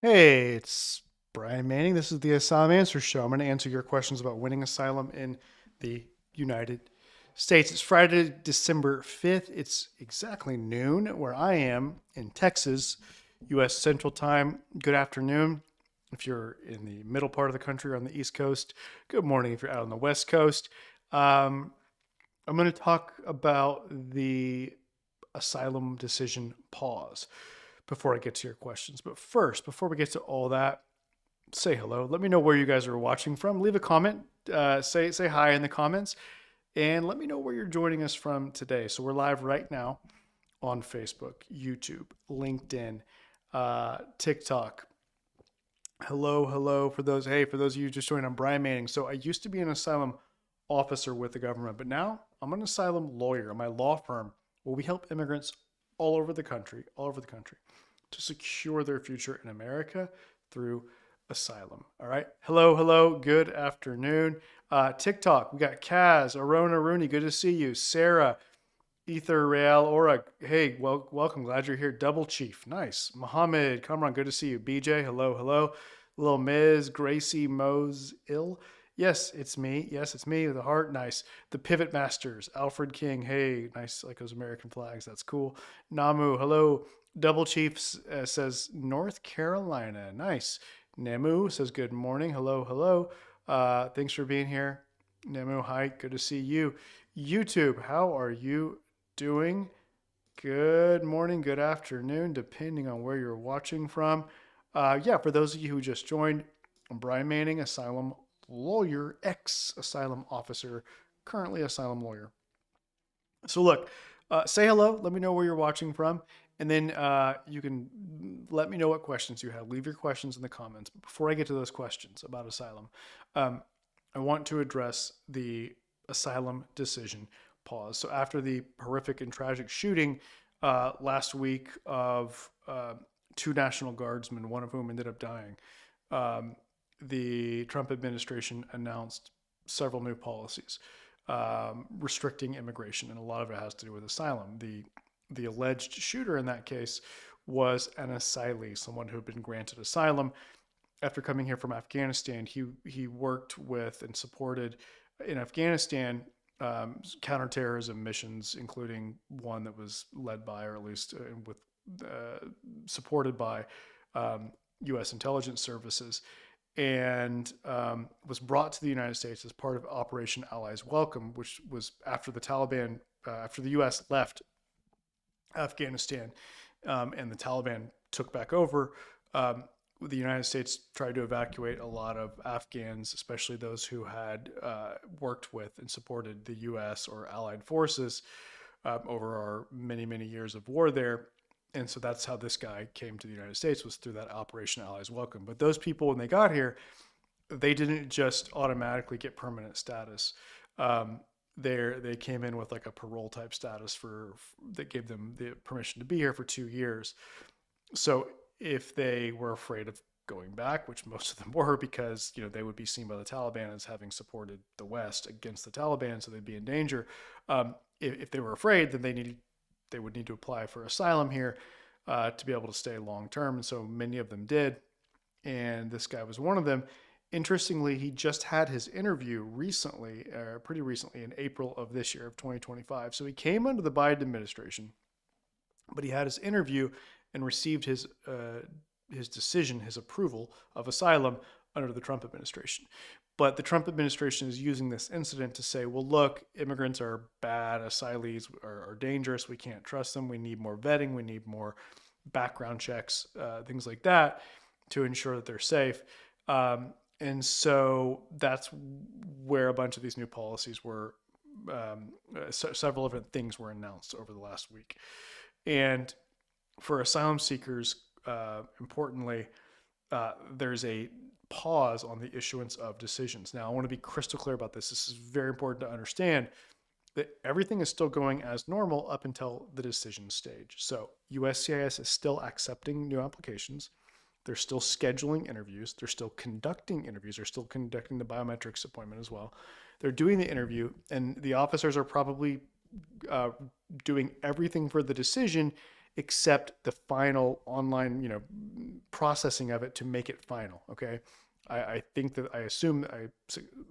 Hey, it's Brian Manning. This is the Asylum Answer Show. I'm going to answer your questions about winning asylum in the United States. It's Friday, December 5th. It's exactly noon where I am in Texas, U.S. Central Time. Good afternoon if you're in the middle part of the country or on the East Coast. Good morning if you're out on the West Coast. Um, I'm going to talk about the asylum decision pause before I get to your questions. But first, before we get to all that, say hello. Let me know where you guys are watching from. Leave a comment. Say hi in the comments, and let me know where you're joining us from today. So we're live right now on Facebook, YouTube, LinkedIn, TikTok. Hello for those. Hey, for those of you just joined, I'm Brian Manning. So I used to be an asylum officer with the government, but now I'm an asylum lawyer. My law firm where we help immigrants all over the country, to secure their future in America through asylum. All right. Hello. Good afternoon. TikTok, we got Kaz, Arona Rooney. Good to see you. Sarah, Ether Real Aura. Hey, welcome. Glad you're here. Double Chief. Nice. Mohammed, Kamran. Good to see you. BJ. Hello. Little Miz, Gracie Mose Ill. Yes, it's me. Yes, it's me with a heart. Nice. The Pivot Masters. Alfred King. Hey, nice. Like those American flags. That's cool. Namu. Hello. Double Chief says North Carolina. Nice. Nemu says good morning. Hello. Thanks for being here. Nemu, hi. Good to see you. YouTube, how are you doing? Good morning, good afternoon, depending on where you're watching from. Yeah, for those of you who just joined, I'm Brian Manning, asylum lawyer, ex-asylum officer, currently asylum lawyer. So look, say hello. Let me know where you're watching from, and then you can let me know what questions you have. Leave your questions in the comments. But before I get to those questions about asylum, um, I want to address the asylum decision pause. So after the horrific and tragic shooting last week of two National Guardsmen, one of whom ended up dying, the Trump administration announced several new policies restricting immigration, and a lot of it has to do with asylum. The alleged shooter in that case was an asylee, someone who had been granted asylum after coming here from Afghanistan. He worked with and supported in Afghanistan counterterrorism missions, including one that was led by, or at least with supported by U.S. intelligence services, and was brought to the United States as part of Operation Allies Welcome, which was after the Taliban, after the U.S. left Afghanistan, and the Taliban took back over. The United States tried to evacuate a lot of Afghans, especially those who had worked with and supported the U.S. or allied forces over our many years of war there. And so that's how this guy came to the United States, was through that Operation Allies Welcome. But those people, when they got here, they didn't just automatically get permanent status. They came in with like a parole type status that gave them the permission to be here for 2 years. So if they were afraid of going back, which most of them were, because they would be seen by the Taliban as having supported the West against the Taliban, so they'd be in danger. If they were afraid, then they would need to apply for asylum here to be able to stay long term, and so many of them did, and this guy was one of them. Interestingly, he just had his interview recently, pretty recently, in April of this year, of 2025. So he came under the Biden administration, but he had his interview and received his decision, his approval of asylum under the Trump administration. But the Trump administration is using this incident to say, well, look, immigrants are bad, asylees are dangerous, we can't trust them, we need more vetting, we need more background checks, things like that, to ensure that they're safe. And so that's where a bunch of these new policies were, several different things were announced over the last week. And for asylum seekers, importantly, there's a pause on the issuance of decisions. Now, I want to be crystal clear about this. This is very important to understand that everything is still going as normal up until the decision stage. So USCIS is still accepting new applications. They're still scheduling interviews. They're still conducting interviews. They're still conducting the biometrics appointment as well. They're doing the interview, and the officers are probably doing everything for the decision accept the final online, processing of it to make it final. Okay. I think that I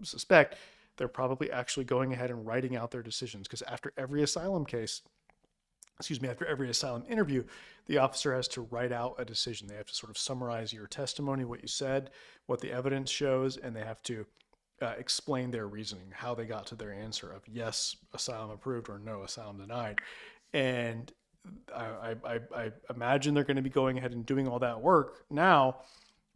suspect they're probably actually going ahead and writing out their decisions, because after every asylum case, after every asylum interview, the officer has to write out a decision. They have to sort of summarize your testimony, what you said, what the evidence shows, and they have to explain their reasoning, how they got to their answer of yes, asylum approved, or no, asylum denied. And I imagine they're going to be going ahead and doing all that work now,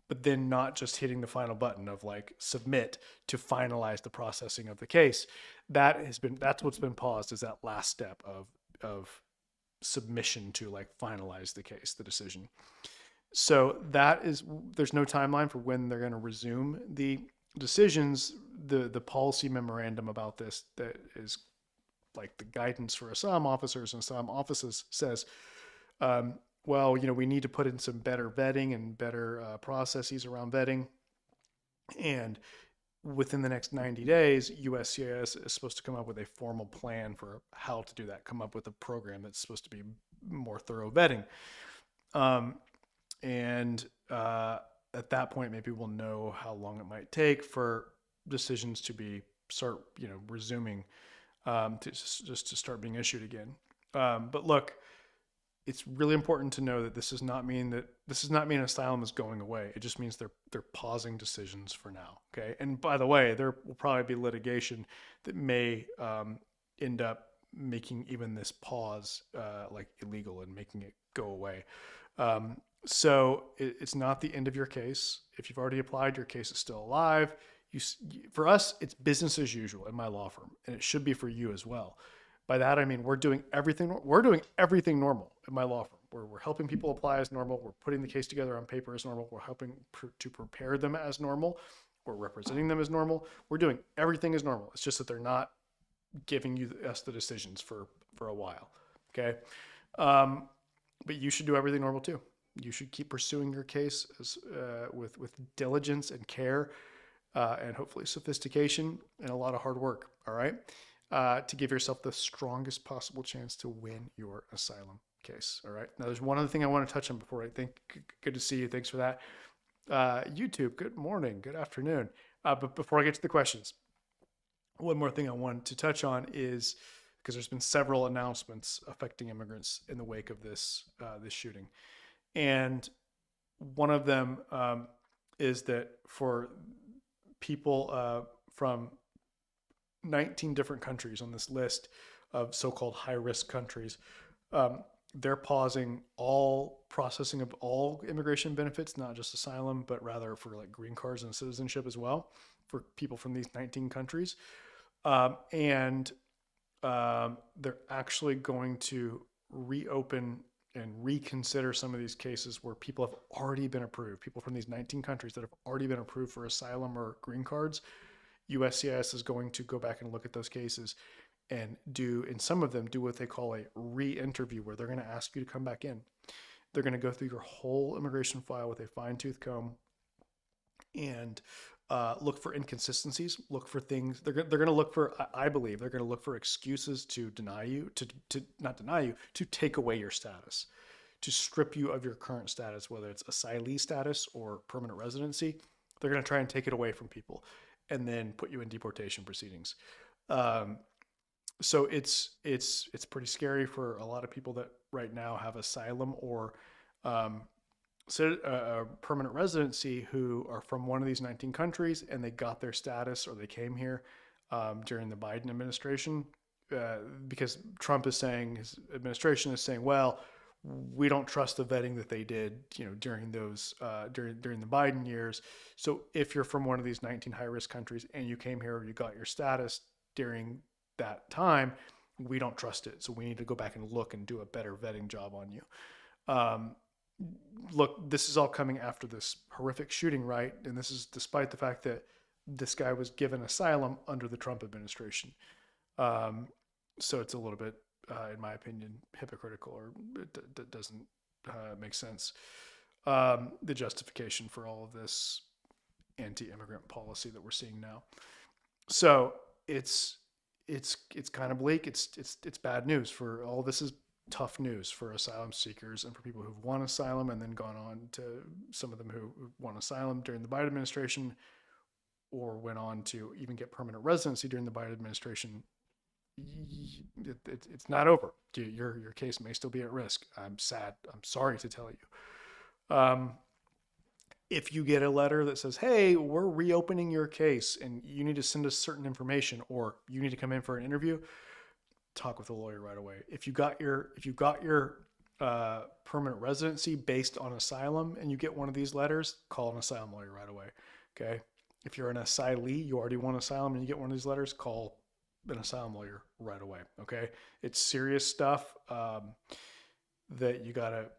but then not just hitting the final button of like submit to finalize the processing of the case. That's what's been paused, is that last step of submission to like finalize the case, the decision. So there's no timeline for when they're going to resume the decisions. The policy memorandum about this, that is like the guidance for asylum officers and asylum offices, says, well, we need to put in some better vetting and better processes around vetting. And within the next 90 days, USCIS is supposed to come up with a formal plan for how to do that, come up with a program that's supposed to be more thorough vetting. And at that point, maybe we'll know how long it might take for decisions to start resuming, to start being issued again. But look, it's really important to know that this does not mean asylum is going away. It just means they're pausing decisions for now. Okay. And by the way, there will probably be litigation that may end up making even this pause like illegal and making it go away. So it's not the end of your case. If you've already applied, your case is still alive. For us, it's business as usual in my law firm, and it should be for you as well. By that, I mean, we're doing everything normal in my law firm. We're helping people apply as normal. We're putting the case together on paper as normal. We're helping to prepare them as normal. We're representing them as normal. We're doing everything as normal. It's just that they're not giving us the decisions for a while. Okay. But you should do everything normal too. You should keep pursuing your case with diligence and care, and hopefully sophistication and a lot of hard work. All right. To give yourself the strongest possible chance to win your asylum case. All right. Now, there's one other thing I want to touch on before I think. Good to see you. Thanks for that. YouTube, good morning, good afternoon. But before I get to the questions, one more thing I wanted to touch on is, because there's been several announcements affecting immigrants in the wake of this shooting, and one of them is that for people from 19 different countries on this list of so-called high-risk countries, they're pausing all processing of all immigration benefits, not just asylum, but rather for like green cards and citizenship as well, for people from these 19 countries. And they're actually going to reopen and reconsider some of these cases where people have already been approved, people from these 19 countries that have already been approved for asylum or green cards. USCIS is going to go back and look at those cases and in some of them, do what they call a re-interview, where they're going to ask you to come back in. They're going to go through your whole immigration file with a fine-tooth comb and look for inconsistencies, look for things. They're going to look for, I believe, they're going to look for excuses to deny you, to not deny you, to take away your status, to strip you of your current status, whether it's asylee status or permanent residency. They're going to try and take it away from people and then put you in deportation proceedings. So it's pretty scary for a lot of people that right now have asylum or permanent residency, who are from one of these 19 countries and they got their status or they came here during the Biden administration, because Trump is saying, his administration is saying, well, we don't trust the vetting that they did, during those during the Biden years. So if you're from one of these 19 high risk countries and you came here or you got your status during that time, we don't trust it. So we need to go back and look and do a better vetting job on you. Look, this is all coming after this horrific shooting, right? And this is despite the fact that this guy was given asylum under the Trump administration. So it's a little bit, in my opinion, hypocritical, or it doesn't make sense. The justification for all of this anti-immigrant policy that we're seeing now. So it's kind of bleak. It's bad news for all this. Is tough news for asylum seekers and for people who've won asylum and then gone on to some of them who won asylum during the Biden administration or went on to even get permanent residency during the Biden administration. It's not over. Your case may still be at risk. I'm sad. I'm sorry to tell you. If you get a letter that says, "Hey, we're reopening your case and you need to send us certain information, or you need to come in for an interview," talk with a lawyer right away. If you got your permanent residency based on asylum and you get one of these letters, call an asylum lawyer right away. Okay. If you're an asylee, you already won asylum and you get one of these letters, call an asylum lawyer right away. Okay. It's serious stuff that you gotta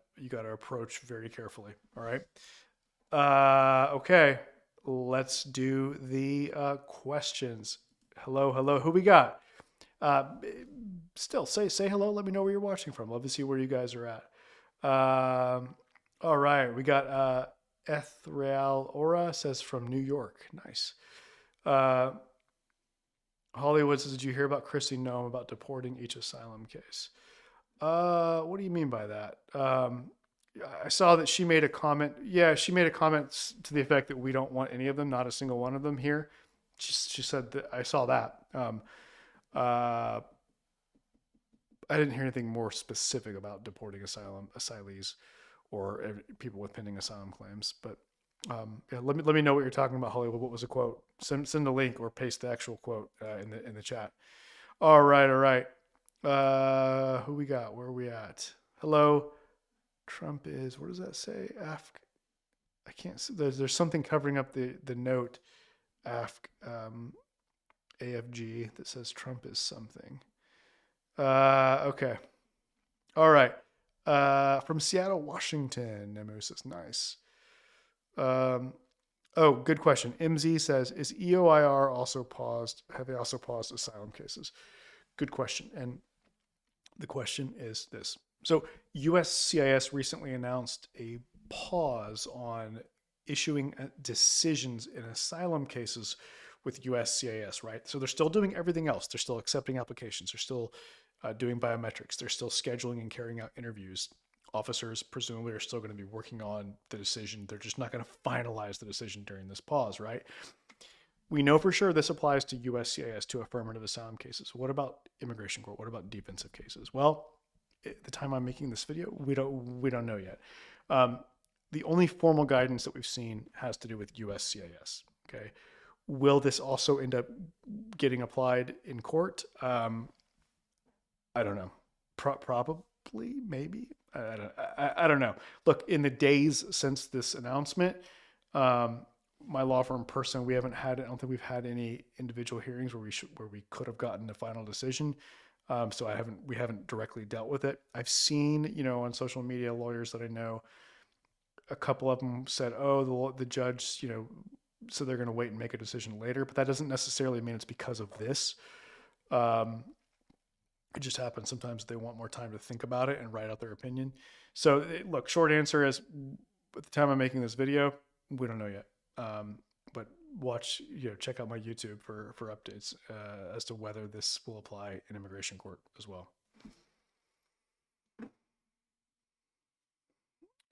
approach very carefully. All right. Okay, let's do the questions. Hello, hello. Who we got? Uh, Still, say hello. Let me know where you're watching from. Love to see where you guys are at. All right, we got Ethreal Aura says from New York. Nice. Hollywood says, "Did you hear about Chrissy Nome about deporting each asylum case?" What do you mean by that? I saw that she made a comment. Yeah, she made a comment to the effect that we don't want any of them, not a single one of them here. She said that I saw that. I didn't hear anything more specific about deporting asylees or people with pending asylum claims. But yeah, let me know what you're talking about, Hollywood. What was the quote? Send a link or paste the actual quote in the chat. All right. Who we got? Where are we at? Hello. Trump is, what does that say? I can't see. There's something covering up the note AFG that says Trump is something. Okay. All right. From Seattle, Washington, Nemus is nice. Oh, good question. MZ says, is EOIR also paused? Have they also paused asylum cases? Good question. And the question is this. So USCIS recently announced a pause on issuing decisions in asylum cases with USCIS, right? So they're still doing everything else. They're still accepting applications. They're still doing biometrics. They're still scheduling and carrying out interviews. Officers presumably are still going to be working on the decision. They're just not going to finalize the decision during this pause, right? We know for sure this applies to USCIS, to affirmative asylum cases. What about immigration court? What about defensive cases? Well, at the time I'm making this video, we don't know yet. The only formal guidance that we've seen has to do with USCIS. Okay, will this also end up getting applied in court? I don't know. Probably, maybe. I don't know. Look, in the days since this announcement, my law firm personally, I don't think we've had any individual hearings where we could have gotten a final decision. So we haven't directly dealt with it. I've seen, on social media, lawyers that I know, a couple of them said, "Oh, the judge, so they're going to wait and make a decision later." But that doesn't necessarily mean it's because of this. It just happens sometimes they want more time to think about it and write out their opinion. So look, short answer is, at the time I'm making this video, we don't know yet. But watch, check out my YouTube for updates as to whether this will apply in immigration court as well.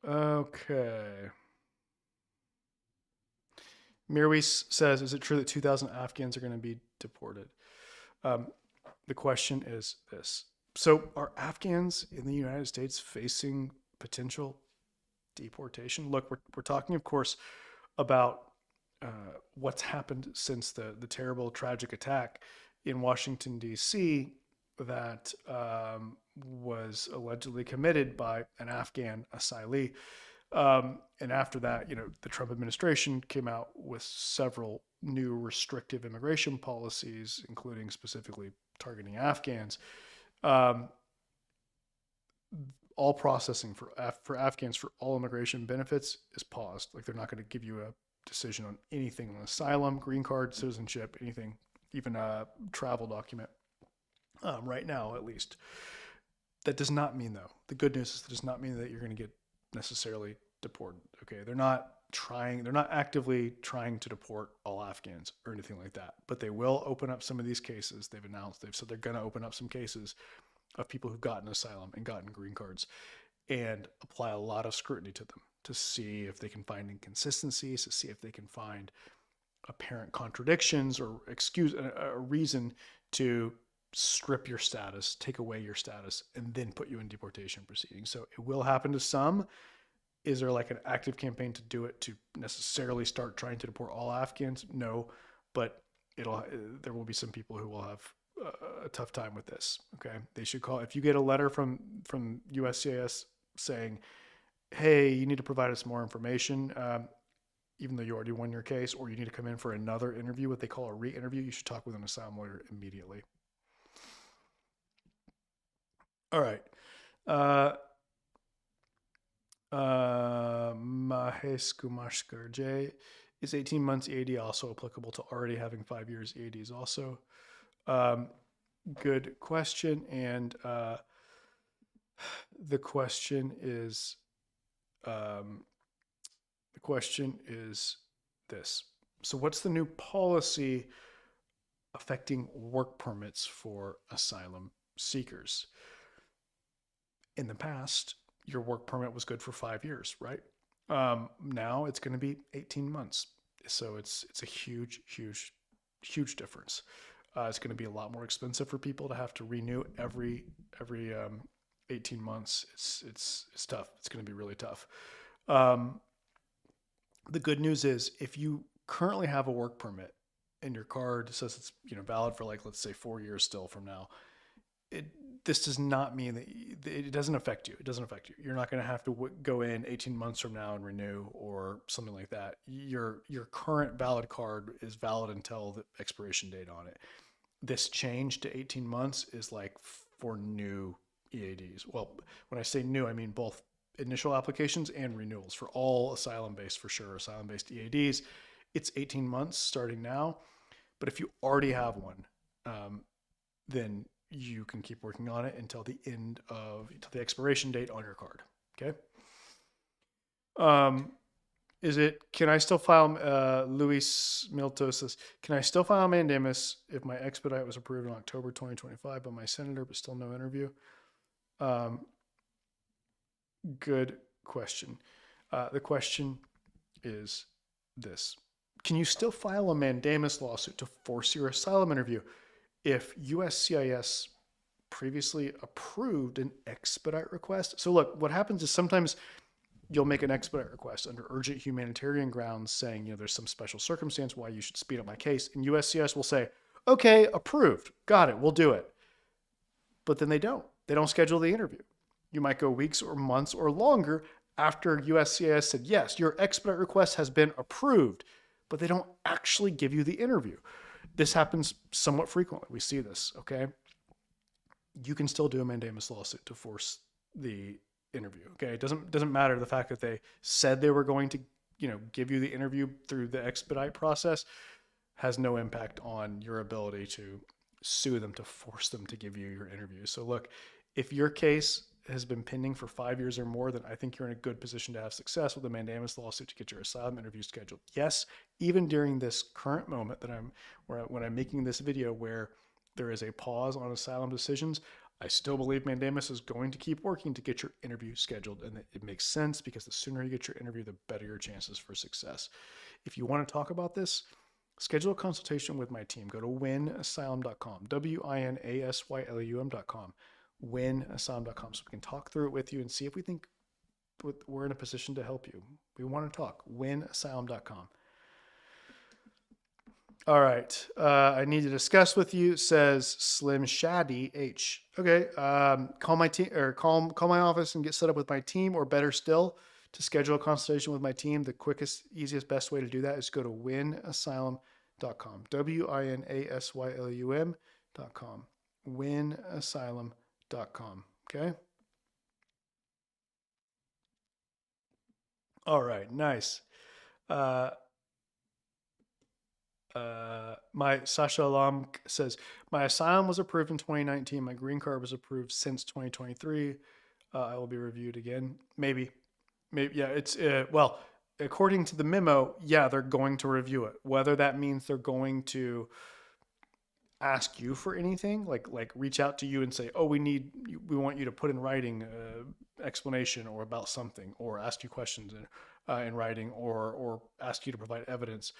Okay. Mirwis says, is it true that 2,000 Afghans are going to be deported? The question is this. So are Afghans in the United States facing potential deportation? Look, we're talking, of course, about what's happened since the terrible, tragic attack in Washington, D.C. that was allegedly committed by an Afghan asylee. And after that, the Trump administration came out with several new restrictive immigration policies, including specifically targeting Afghans. All processing for Afghans for all immigration benefits is paused. Like, they're not going to give you a decision on anything on asylum, green card, citizenship, anything, even a travel document, right now, at least. That does not mean, though, the good news is that does not mean that you're going to get necessarily deported. Okay, they're not actively trying to deport all Afghans or anything like that, but they will open up some of these cases. They've announced, they've said they're going to open up some cases of people who've gotten asylum and gotten green cards and apply a lot of scrutiny to them to see if they can find inconsistencies, to see if they can find apparent contradictions or excuse a reason to strip your status, take away your status, and then put you in deportation proceedings. So it will happen to some. Is there like an active campaign to do it to necessarily start trying to deport all Afghans? No, but there will be some people who will have a tough time with this. Okay, they should call if you get a letter from USCIS saying, "Hey, you need to provide us more information." Even though you already won your case, or you need to come in for another interview, what they call a re-interview, you should talk with an asylum lawyer immediately. All right. Mahesh Kumashkar J. Is 18 months EAD also applicable to already having 5 years EADs also? Good question. And the question is this. So what's the new policy affecting work permits for asylum seekers? In the past, your work permit was good for 5 years, right? Now it's going to be 18 months. So it's a huge difference. It's going to be a lot more expensive for people to have to renew every 18 months. It's tough. It's going to be really tough. The good news is if you currently have a work permit and your card says it's valid for let's say 4 years still from now, this does not mean that it doesn't affect you. It doesn't affect you. You're not going to have to go in 18 months from now and renew or something like that. Your current valid card is valid until the expiration date on it. This change to 18 months is for new EADs. Well, when I say new, I mean both initial applications and renewals for all asylum-based, for sure, asylum-based EADs. It's 18 months starting now. But if you already have one, then you can keep working on it until the expiration date on your card. Okay. Can I still file, Luis Milto says, can I still file mandamus if my expedite was approved in October 2025 by my senator, but still no interview? Good question. The question is this. Can you still file a mandamus lawsuit to force your asylum interview if USCIS previously approved an expedite request? So look, what happens is sometimes you'll make an expedite request under urgent humanitarian grounds saying, there's some special circumstance why you should speed up my case. And USCIS will say, okay, approved. Got it. We'll do it. But then they don't schedule the interview. You might go weeks or months or longer after USCIS said, yes, your expedite request has been approved, but they don't actually give you the interview. This happens somewhat frequently. We see this, okay? You can still do a mandamus lawsuit to force the interview, okay? It doesn't matter the fact that they said they were going to, give you the interview through the expedite process has no impact on your ability to sue them to force them to give you your interview. So look, if your case has been pending for 5 years or more, then I think you're in a good position to have success with a mandamus lawsuit to get your asylum interview scheduled. Yes, even during this current moment when I'm making this video where there is a pause on asylum decisions, I still believe mandamus is going to keep working to get your interview scheduled. And it makes sense because the sooner you get your interview, the better your chances for success. If you want to talk about this, schedule a consultation with my team. Go to winasylum.com, WINASYLUM.com. winasylum.com, so we can talk through it with you and see if we think we're in a position to help you. We want to talk. winasylum.com. All right. I need to discuss with you, says Slim Shady H. Okay. Call my team or call my office and get set up with my team, or better still, to schedule a consultation with my team. The quickest, easiest, best way to do that is go to winasylum.com. WINASYLUM.com. winasylum.com. Okay. All right. Nice. My Sasha Alam says, my asylum was approved in 2019. My green card was approved since 2023. I will be reviewed again. Maybe. Yeah, it's, well, according to the memo, yeah, they're going to review it. Whether that means they're going to ask you for anything, like reach out to you and say, oh, we want you to put in writing explanation or about something, or ask you questions in writing, or ask you to provide evidence,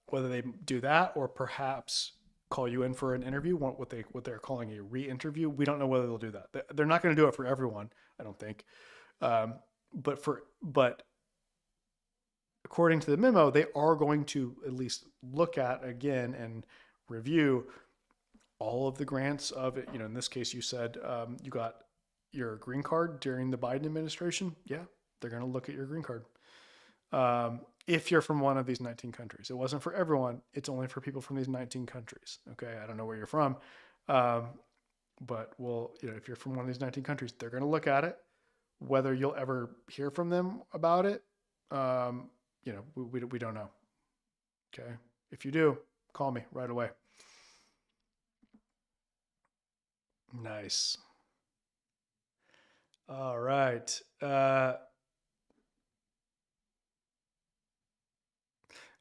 whether they do that or perhaps call you in for an interview, what they're calling a re-interview. We don't know whether they'll do that. They're not going to do it for everyone, I don't think. Um, but according to the memo, they are going to at least look at again and review all of the grants of it. In this case, you said you got your green card during the Biden administration. Yeah, they're going to look at your green card. If you're from one of these 19 countries, it wasn't for everyone. It's only for people from these 19 countries. Okay, I don't know where you're from, but if you're from one of these 19 countries, they're going to look at it. Whether you'll ever hear from them about it, we don't know. Okay, if you do, call me right away. Nice. All right.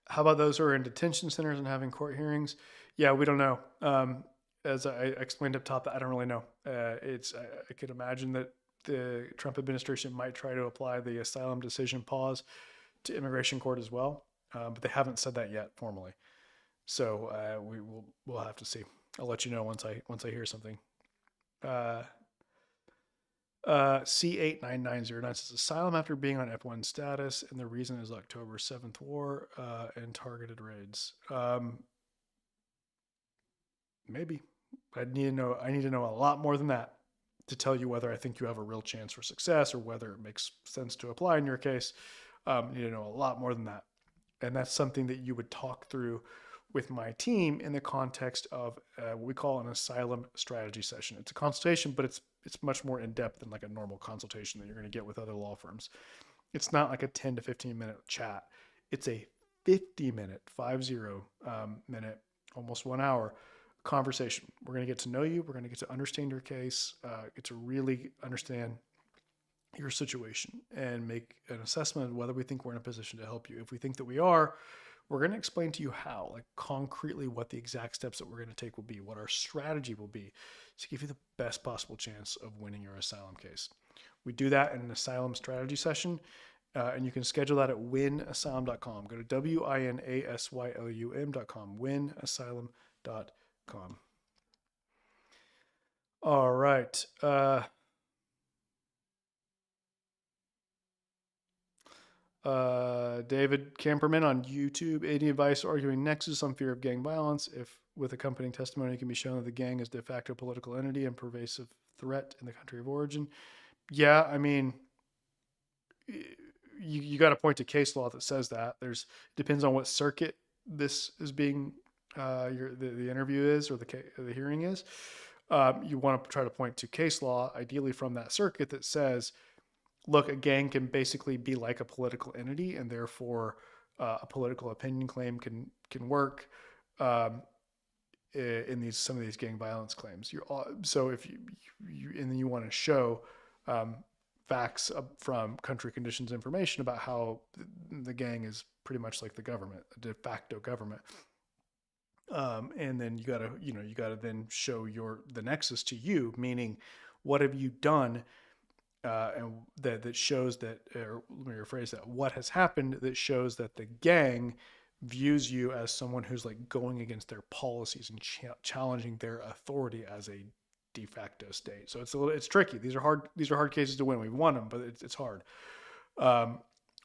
How about those who are in detention centers and having court hearings? Yeah, we don't know. As I explained up top, I don't really know. I could imagine that the Trump administration might try to apply the asylum decision pause to immigration court as well, but they haven't said that yet formally. So we'll have to see. I'll let you know once I hear something. C89909 says asylum after being on F1 status, and the reason is October 7th war and targeted raids. Need to know a lot more than that to tell you whether I think you have a real chance for success or whether it makes sense to apply in your case. Need to know a lot more than that, and that's something that you would talk through with my team in the context of what we call an asylum strategy session. It's a consultation, but it's much more in depth than like a normal consultation that you're going to get with other law firms. It's not like a 10 to 15 minute chat. It's a 50-minute, 50-minute, almost 1 hour conversation. We're going to get to know you. We're going to get to understand your case, get to really understand your situation and make an assessment of whether we think we're in a position to help you. If we think that we are, we're going to explain to you how, like concretely, what the exact steps that we're going to take will be, what our strategy will be to give you the best possible chance of winning your asylum case. We do that in an asylum strategy session, and you can schedule that at winasylum.com. Go to WINASYLUM.com, winasylum.com. All right. David Camperman on YouTube. Any advice arguing nexus on fear of gang violence if with accompanying testimony can be shown that the gang is de facto political entity and pervasive threat in the country of origin? Yeah, I mean, you got to point to case law that says that. Depends on what circuit this is being the interview is or the hearing is. You want to try to point to case law, ideally from that circuit, that says, look, a gang can basically be like a political entity, and therefore a political opinion claim can work in some of these gang violence claims. So if and then you want to show facts from country conditions information about how the gang is pretty much like the government, a de facto government. And then you gotta then show the nexus to you, meaning what have you done, and that shows that, or let me rephrase that, what has happened that shows that the gang views you as someone who's like going against their policies and challenging their authority as a de facto state. So it's tricky. These are hard cases to win. We've won them, but it's hard.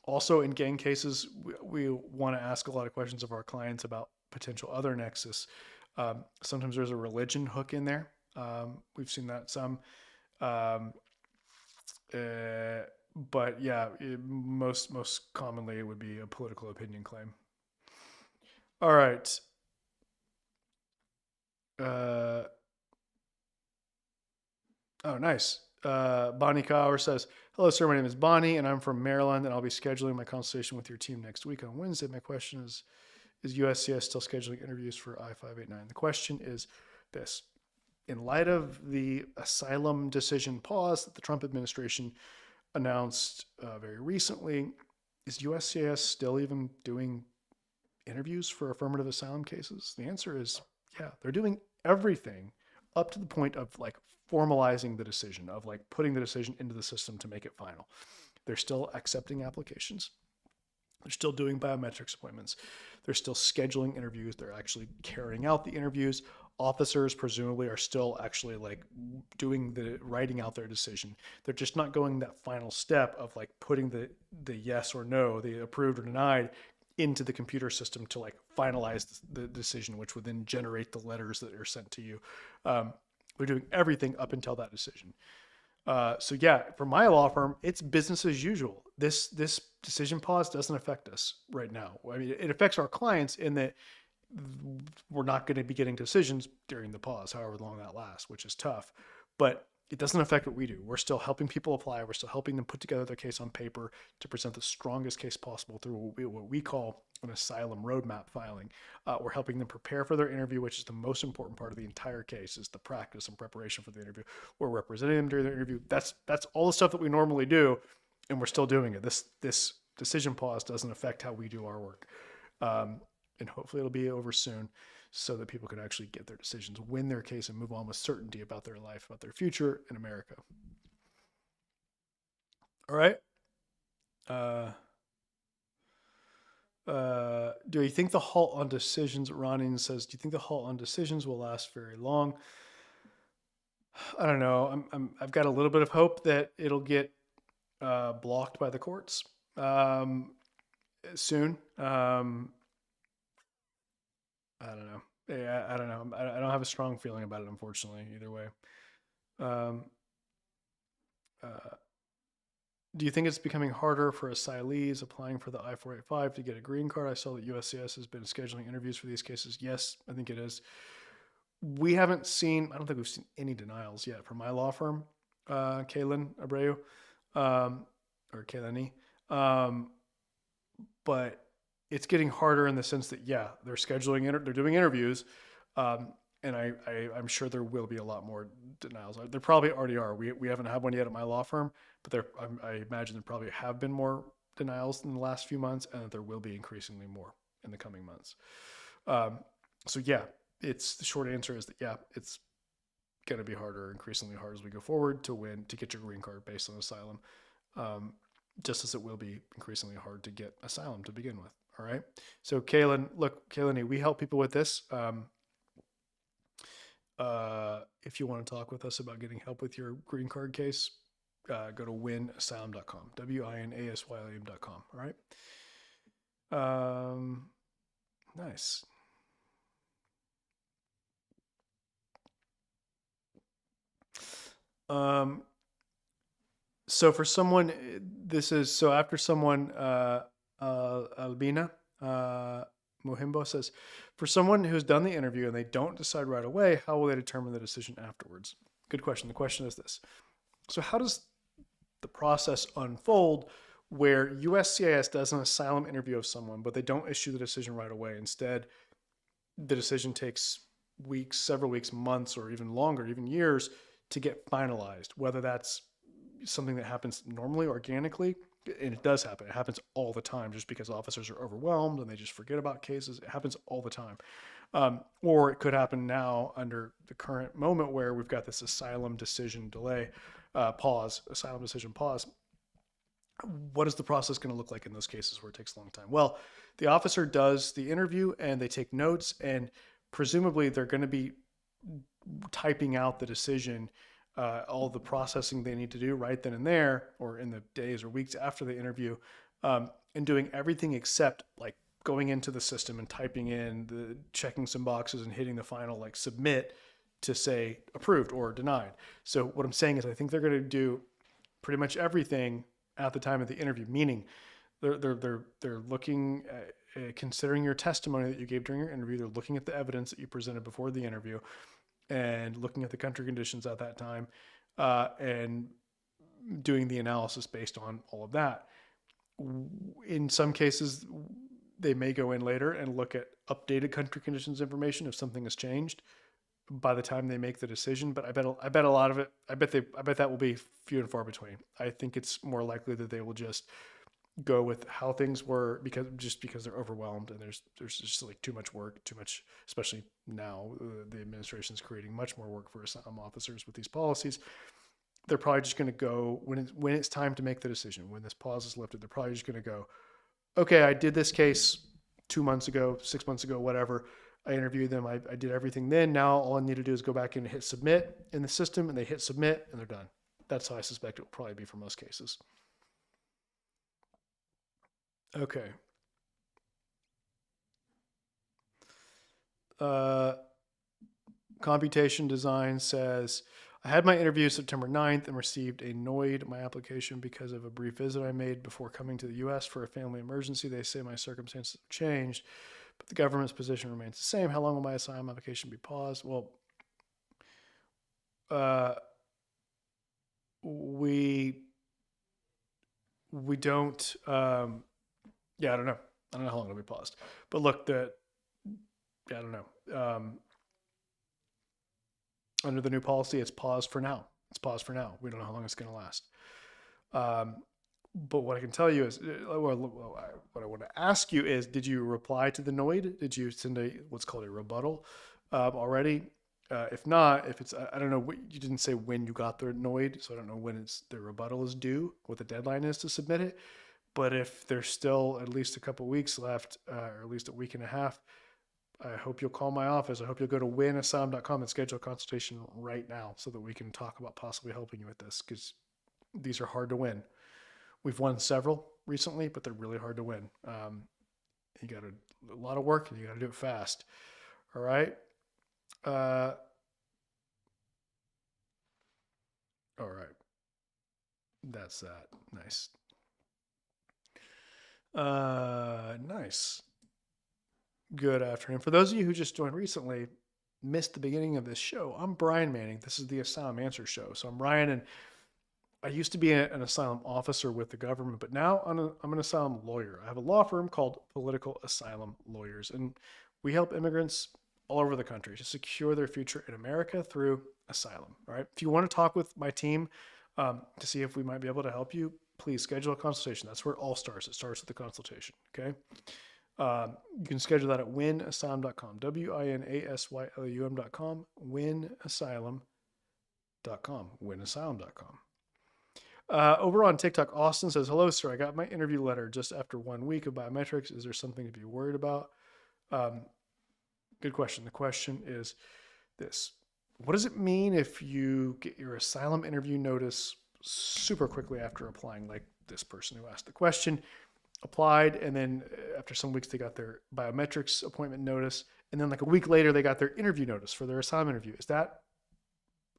Also, in gang cases, we want to ask a lot of questions of our clients about potential other nexus. Sometimes there's a religion hook in there. We've seen that some. But yeah, most commonly it would be a political opinion claim. All right. Oh, nice. Bonnie Cower says, hello, sir. My name is Bonnie, and I'm from Maryland, and I'll be scheduling my consultation with your team next week on Wednesday. My question is USCIS still scheduling interviews for I-589? The question is this. In light of the asylum decision pause that the Trump administration announced very recently, is USCIS still even doing interviews for affirmative asylum cases? The answer is Yeah, they're doing everything up to the point of like formalizing the decision, of like putting the decision into the system to make it final. They're still accepting applications. They're still doing biometrics appointments. They're still scheduling interviews. They're actually carrying out the interviews. Officers presumably are still actually like doing the writing out their decision. They're just not going that final step of like putting the yes or no, the approved or denied into the computer system to like finalize the decision, which would then generate the letters that are sent to you. They're doing everything up until that decision. So yeah, for my law firm, it's business as usual. This decision pause doesn't affect us right now. I mean, it affects our clients in that we're not going to be getting decisions during the pause, however long that lasts, which is tough. But it doesn't affect what we do. We're still helping people apply. We're still helping them put together their case on paper to present the strongest case possible through what we call an asylum roadmap filing. We're helping them prepare for their interview, which is the most important part of the entire case, is the practice and preparation for the interview. We're representing them during the interview. That's all the stuff that we normally do, and we're still doing it. This decision pause doesn't affect how we do our work. And hopefully it'll be over soon so that people can actually get their decisions, win their case, and move on with certainty about their life, about their future in America. All right. Do you think the halt on decisions, Ronin says, do you think the halt on decisions will last very long? I don't know. I've got a little bit of hope that it'll get blocked by the courts soon. I don't know. Yeah, I don't know. I don't have a strong feeling about it, unfortunately, either way. Um, uh, do you think it's becoming harder for asylees applying for the I-485 to get a green card? I saw that USCIS has been scheduling interviews for these cases. Yes, I think it is. We haven't seen, I don't think we've seen any denials yet from my law firm, Kaylin Abreu, or Kaylani. But it's getting harder in the sense that, yeah, they're scheduling, they're doing interviews. And I'm sure there will be a lot more denials. There probably already are. We haven't had one yet at my law firm, but I imagine there probably have been more denials in the last few months, and that there will be increasingly more in the coming months. So yeah, the short answer is that yeah, it's going to be harder, increasingly hard as we go forward to get your green card based on asylum, just as it will be increasingly hard to get asylum to begin with. All right. So Kaylin, we help people with this. If you want to talk with us about getting help with your green card case, go to winasylum.com, WINASYLUM.com. All right. Nice. So for someone, after someone, Albina, Mohimbo says, for someone who's done the interview and they don't decide right away, how will they determine the decision afterwards? Good question. The question is this. So how does the process unfold where USCIS does an asylum interview of someone, but they don't issue the decision right away? Instead, the decision takes weeks, several weeks, months, or even longer, even years to get finalized, whether that's something that happens normally, organically, and it does happen. It happens all the time just because officers are overwhelmed and they just forget about cases. It happens all the time. Or it could happen now under the current moment where we've got this asylum decision delay, asylum decision pause. What is the process going to look like in those cases where it takes a long time? Well, the officer does the interview and they take notes, and presumably they're going to be typing out the decision, all the processing they need to do right then and there, or in the days or weeks after the interview, and doing everything except like going into the system and typing in, checking some boxes and hitting the final like submit to say approved or denied. So what I'm saying is I think they're going to do pretty much everything at the time of the interview, meaning they're looking at, considering your testimony that you gave during your interview. They're looking at the evidence that you presented before the interview and looking at the country conditions at that time, and doing the analysis based on all of that. In some cases, they may go in later and look at updated country conditions information if something has changed by the time they make the decision. But I bet a lot of it, I bet that will be few and far between. I think it's more likely that they will just go with how things were because they're overwhelmed and there's just like too much work, too much, especially now the administration is creating much more work for asylum officers with these policies. They're probably just going to go when it's time to make the decision, when this pause is lifted, they're probably just going to go, okay, I did this case 2 months ago, 6 months ago, whatever. I interviewed them. I did everything then. Now all I need to do is go back and hit submit in the system, and they hit submit, and they're done. That's how I suspect it will probably be for most cases. Okay. Uh, Computation Design says, I had my interview September 9th and received a NOID my application because of a brief visit I made before coming to the U.S. for a family emergency. They say my circumstances have changed, but the government's position remains the same. How long will my asylum application be paused? Well, uh, we we don't. Yeah, I don't know. I don't know how long it'll be paused. But look, yeah, I don't know. Under the new policy, it's paused for now. It's paused for now. We don't know how long it's going to last. Um, but what I can tell you is, what I want to ask you is, did you reply to the NOID? Did you send a what's called a rebuttal already? If not, if it's, I don't know, you didn't say when you got the NOID, so I don't know when the rebuttal is due, what the deadline is to submit it. But if there's still at least a couple weeks left, or at least a week and a half, I hope you'll call my office. I hope you'll go to winasylum.com and schedule a consultation right now so that we can talk about possibly helping you with this, because these are hard to win. We've won several recently, but they're really hard to win. You got a lot of work and you got to do it fast. All right. Uh, all right. That's that. Nice. Nice. Good afternoon. For those of you who just joined recently, missed the beginning of this show, I'm Brian Manning. This is the Asylum Answer Show. So I'm Ryan, and I used to be an asylum officer with the government, but now I'm an asylum lawyer. I have a law firm called Political Asylum Lawyers, and we help immigrants all over the country to secure their future in America through asylum. All right. If you want to talk with my team to see if we might be able to help you, please schedule a consultation. That's where it all starts. It starts with the consultation. Okay. You can schedule that at winasylum.com, WINASYLUM.com, winasylum.com, winasylum.com. Over on TikTok, Austin says, hello, sir. I got my interview letter just after 1 week of biometrics. Is there something to be worried about? Good question. The question is this. What does it mean if you get your asylum interview notice super quickly after applying, like this person who asked the question? Applied, and then after some weeks they got their biometrics appointment notice, and then like a week later they got their interview notice for their asylum interview. Is that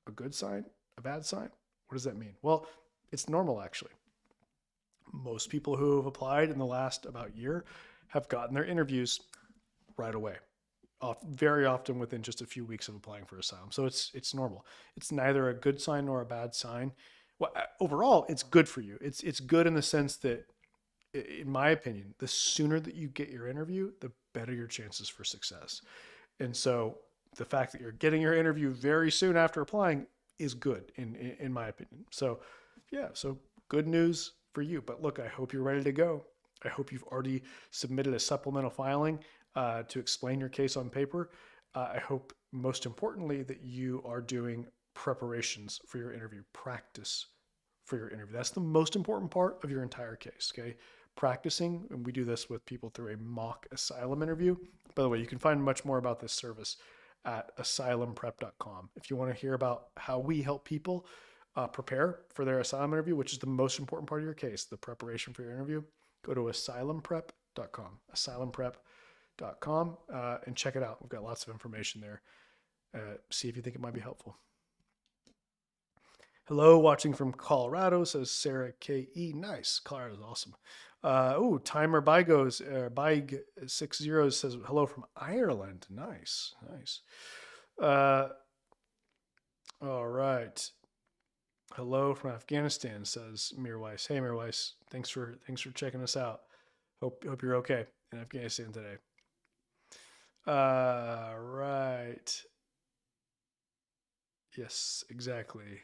a good sign? A bad sign? What does that mean? Well, it's normal actually. Most people who have applied in the last about year have gotten their interviews right away, very often within just a few weeks of applying for asylum. So it's normal. It's neither a good sign nor a bad sign. Well, overall, it's good for you. It's good in the sense that, in my opinion, the sooner that you get your interview, the better your chances for success. And so the fact that you're getting your interview very soon after applying is good in my opinion. So yeah, so good news for you. But look, I hope you're ready to go. I hope you've already submitted a supplemental filing to explain your case on paper. I hope most importantly that you are doing preparations for your interview, practice for your interview. That's the most important part of your entire case, okay? Practicing, and we do this with people through a mock asylum interview. By the way, you can find much more about this service at asylumprep.com. If you want to hear about how we help people prepare for their asylum interview, which is the most important part of your case, the preparation for your interview, go to asylumprep.com, asylumprep.com, and check it out. We've got lots of information there. See if you think it might be helpful. Hello, watching from Colorado, says Sarah K.E. Nice. Colorado's awesome. Timer Big60 says hello from Ireland. Nice, nice. All right. Hello from Afghanistan, says Mirwais. Hey Mirwais, thanks for checking us out. Hope you're okay in Afghanistan today. Right. Yes, exactly.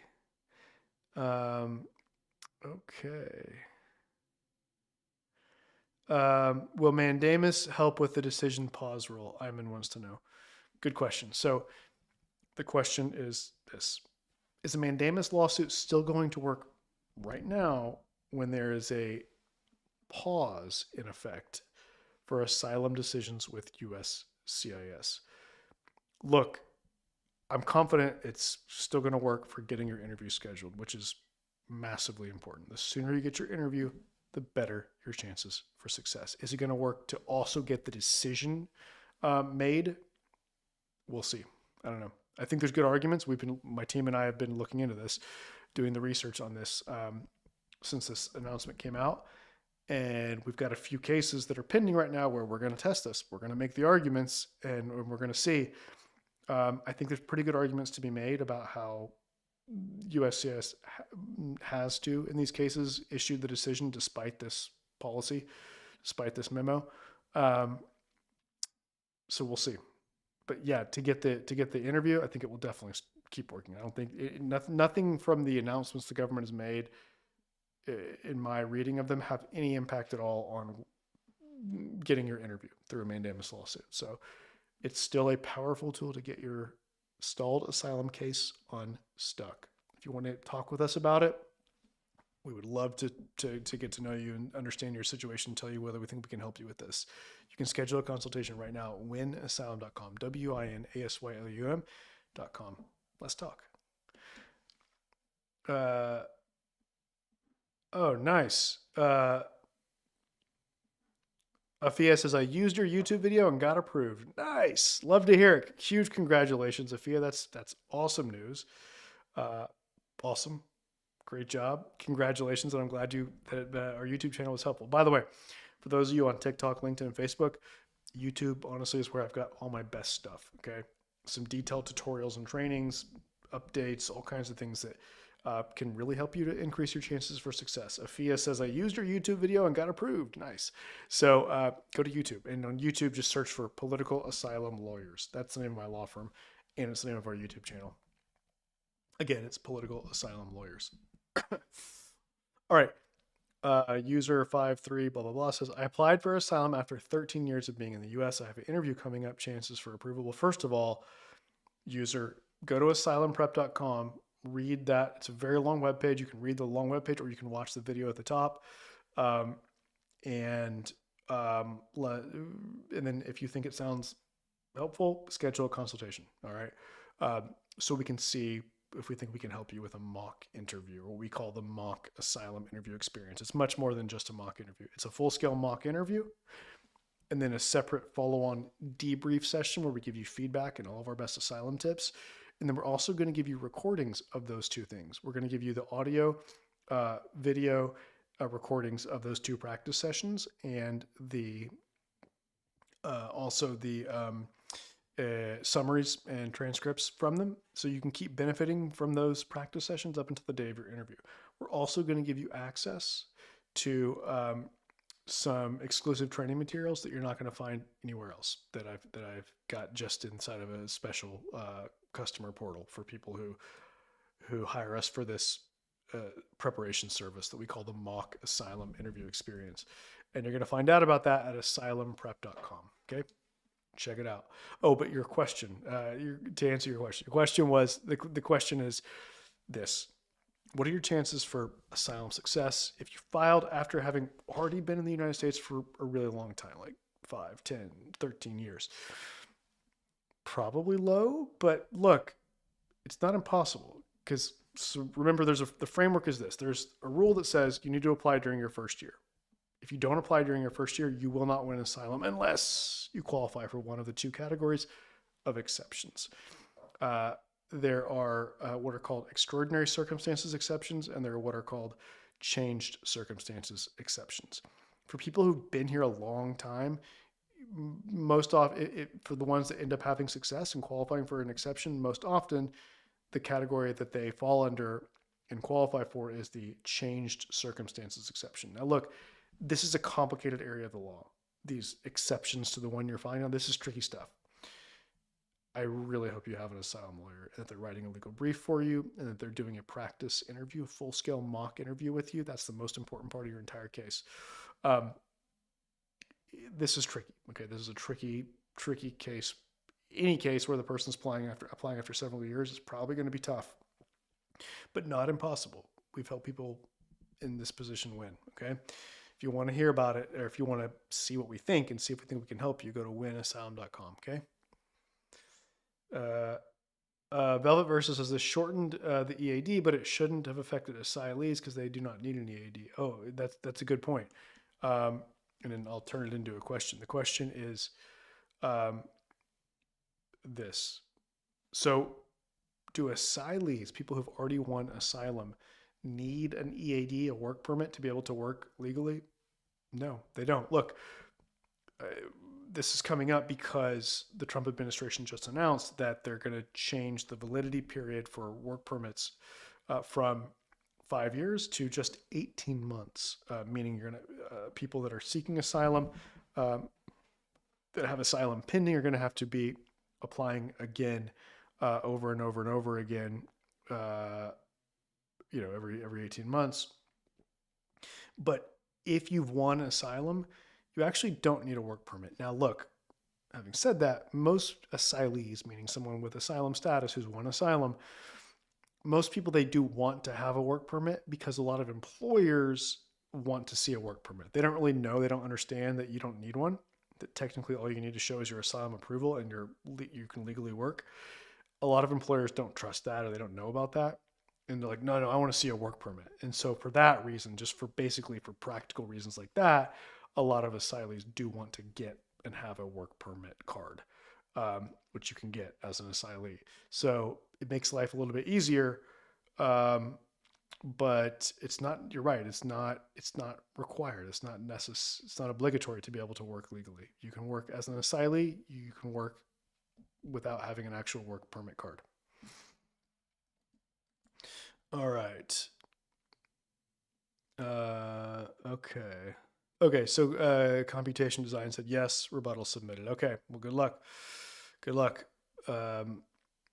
Okay. Will mandamus help with the decision pause rule? Iman wants to know. Good question. So the question is this: is a mandamus lawsuit still going to work right now when there is a pause in effect for asylum decisions with USCIS? Look, I'm confident it's still going to work for getting your interview scheduled, which is massively important. The sooner you get your interview, the better your chances for success. Is it going to work to also get the decision made? We'll see. I don't know. I think there's good arguments. My team and I have been looking into this, doing the research on this since this announcement came out. And we've got a few cases that are pending right now where we're going to test this. We're going to make the arguments and we're going to see. I think there's pretty good arguments to be made about how USCIS has to, in these cases, issue the decision despite this policy, despite this memo. So we'll see. But yeah, to get the interview, I think it will definitely keep working. I don't think nothing from the announcements the government has made, in my reading of them, have any impact at all on getting your interview through a mandamus lawsuit. So it's still a powerful tool to get your stalled asylum case unstuck. If you want to talk with us about it, we would love to get to know you and understand your situation, tell you whether we think we can help you with this. You can schedule a consultation right now at winasylum.com, WINASYLUM.com. Let's talk. Oh, nice. Afia says, I used your YouTube video and got approved. Nice. Love to hear it. Huge congratulations, Afia. That's awesome news. Awesome. Great job. Congratulations. And I'm glad that our YouTube channel was helpful. By the way, for those of you on TikTok, LinkedIn, and Facebook, YouTube honestly is where I've got all my best stuff. Okay. Some detailed tutorials and trainings, updates, all kinds of things that can really help you to increase your chances for success. Afia says, I used your YouTube video and got approved. Nice. So go to YouTube, and on YouTube, just search for Political Asylum Lawyers. That's the name of my law firm, and it's the name of our YouTube channel. Again, it's Political Asylum Lawyers. All right. User 53 blah blah blah says, I applied for asylum after 13 years of being in the US. I have an interview coming up, chances for approval. Well, first of all, user, go to asylumprep.com, read that. It's a very long webpage. You can read the long webpage, or you can watch the video at the top. And then if you think it sounds helpful, schedule a consultation. All right. So we can see if we think we can help you with a mock interview, or what we call the mock asylum interview experience. It's much more than just a mock interview. It's a full-scale mock interview, and then a separate follow-on debrief session where we give you feedback and all of our best asylum tips. And then we're also going to give you recordings of those two things. We're going to give you the audio, video recordings of those two practice sessions, and also the summaries and transcripts from them, so you can keep benefiting from those practice sessions up until the day of your interview. We're also going to give you access to some exclusive training materials that you're not going to find anywhere else, that I've got just inside of a special customer portal for people who hire us for this preparation service that we call the mock asylum interview experience. And you're going to find out about that at asylumprep.com. Okay. Check it out. Oh, but your question, to answer your question was, the question is this: what are your chances for asylum success if you filed after having already been in the United States for a really long time, like 5, 10, 13 years? Probably low, but look, it's not impossible, because remember, the framework is this. There's a rule that says you need to apply during your first year. If you don't apply during your first year, you will not win asylum unless you qualify for one of the two categories of exceptions. There are what are called extraordinary circumstances exceptions, and there are what are called changed circumstances exceptions. For people who've been here a long time, most often, for the ones that end up having success and qualifying for an exception, most often the category that they fall under and qualify for is the changed circumstances exception. Now, look, this is a complicated area of the law. These exceptions to the one you're filing on, this is tricky stuff. I really hope you have an asylum lawyer, and that they're writing a legal brief for you, and that they're doing a practice interview, a full-scale mock interview with you. That's the most important part of your entire case. this is tricky. Okay, this is a tricky case. Any case where the person's applying after several years is probably going to be tough, but not impossible. We've helped people in this position win. Okay, if you want to hear about it, or if you want to see what we think and see if we think we can help you, go to winasylum.com. Okay. Uh, Velvet Versus says this shortened the EAD, but it shouldn't have affected asylees because they do not need an EAD. Oh, that's a good point. And then I'll turn it into a question. The question is this. So, do asylees, people who've already won asylum, need an EAD, a work permit, to be able to work legally? No, they don't. Look, uh, this is coming up because the Trump administration just announced that they're going to change the validity period for work permits from 5 years to just 18 months, meaning you're going to people that are seeking asylum um, that have asylum pending are going to have to be applying again over and over and over again, uh, every 18 months. But if you've won asylum, you actually don't need a work permit. Now, look, having said that, most asylees, meaning someone with asylum status who's won asylum, most people, they do want to have a work permit because a lot of employers want to see a work permit. They don't really know, they don't understand that you don't need one. That technically all you need to show is your asylum approval and you can legally work. A lot of employers don't trust that, or they don't know about that. And they're like, no, I want to see a work permit. And so for that reason, just for basically for practical reasons like that, a lot of asylees do want to get and have a work permit card, which you can get as an asylee. So it makes life a little bit easier. Um, but it's not, you're right. It's not required. It's not necessary. It's not obligatory to be able to work legally. You can work as an asylee. You can work without having an actual work permit card. All right. Okay. Okay, so computation design said yes, rebuttal submitted. Okay, well, good luck. Good luck. Um,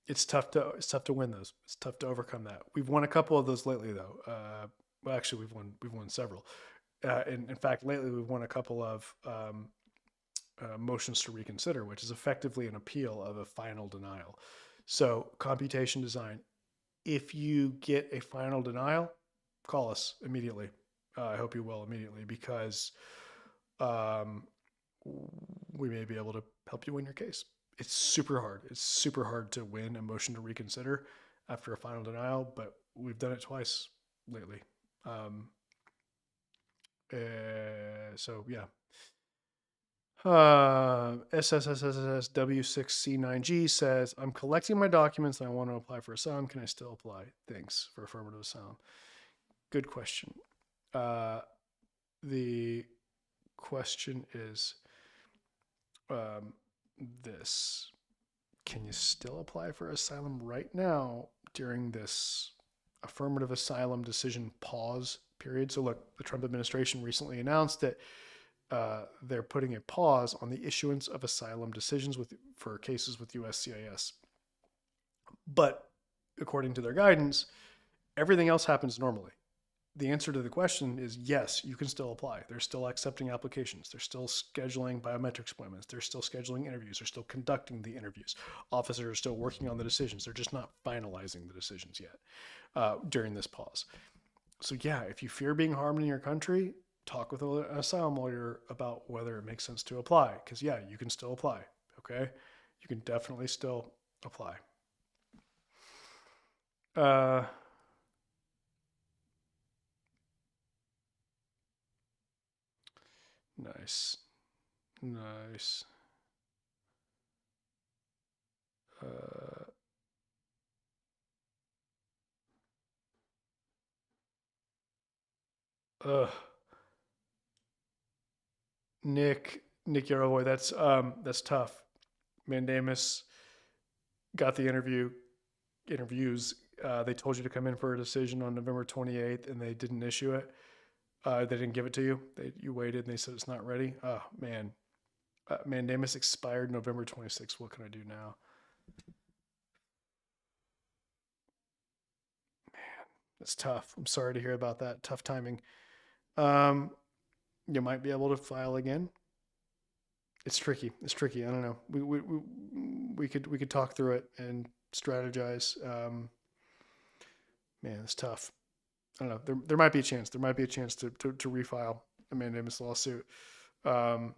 it's tough to win those. It's tough to overcome that. We've won a couple of those lately, though. Well, actually, we've won several. In fact, lately we've won a couple of motions to reconsider, which is effectively an appeal of a final denial. So, computation design. If you get a final denial, call us immediately. I hope you will immediately because um, we may be able to help you win your case. It's super hard. It's super hard to win a motion to reconsider after a final denial, but we've done it twice lately. So yeah. SSSSSW6C9G says, I'm collecting my documents and I want to apply for asylum. Can I still apply? Thanks for affirmative asylum. Good question. The question is this. Can you still apply for asylum right now during this affirmative asylum decision pause period? So look, the Trump administration recently announced that they're putting a pause on the issuance of asylum decisions for cases with USCIS. But according to their guidance, everything else happens normally. The answer to the question is yes, you can still apply. They're still accepting applications. They're still scheduling biometrics appointments. They're still scheduling interviews. They're still conducting the interviews. Officers are still working on the decisions. They're just not finalizing the decisions yet during this pause. So yeah, if you fear being harmed in your country, talk with an asylum lawyer about whether it makes sense to apply. Because yeah, you can still apply. Okay, you can definitely still apply. Nice. Nice. Uh, uh, Nick Yarovoy, that's tough. Mandamus got the interviews. They told you to come in for a decision on November 28th, and they didn't issue it. They didn't give it to you. You waited, and they said it's not ready. Oh man, Mandamus expired November 26th. What can I do now? That's tough. I'm sorry to hear about that. Tough timing. Um, you might be able to file again. It's tricky. It's tricky. I don't know. We could talk through it and strategize. Man, it's tough. I don't know. There might be a chance. There might be a chance to refile a mandamus lawsuit. Um,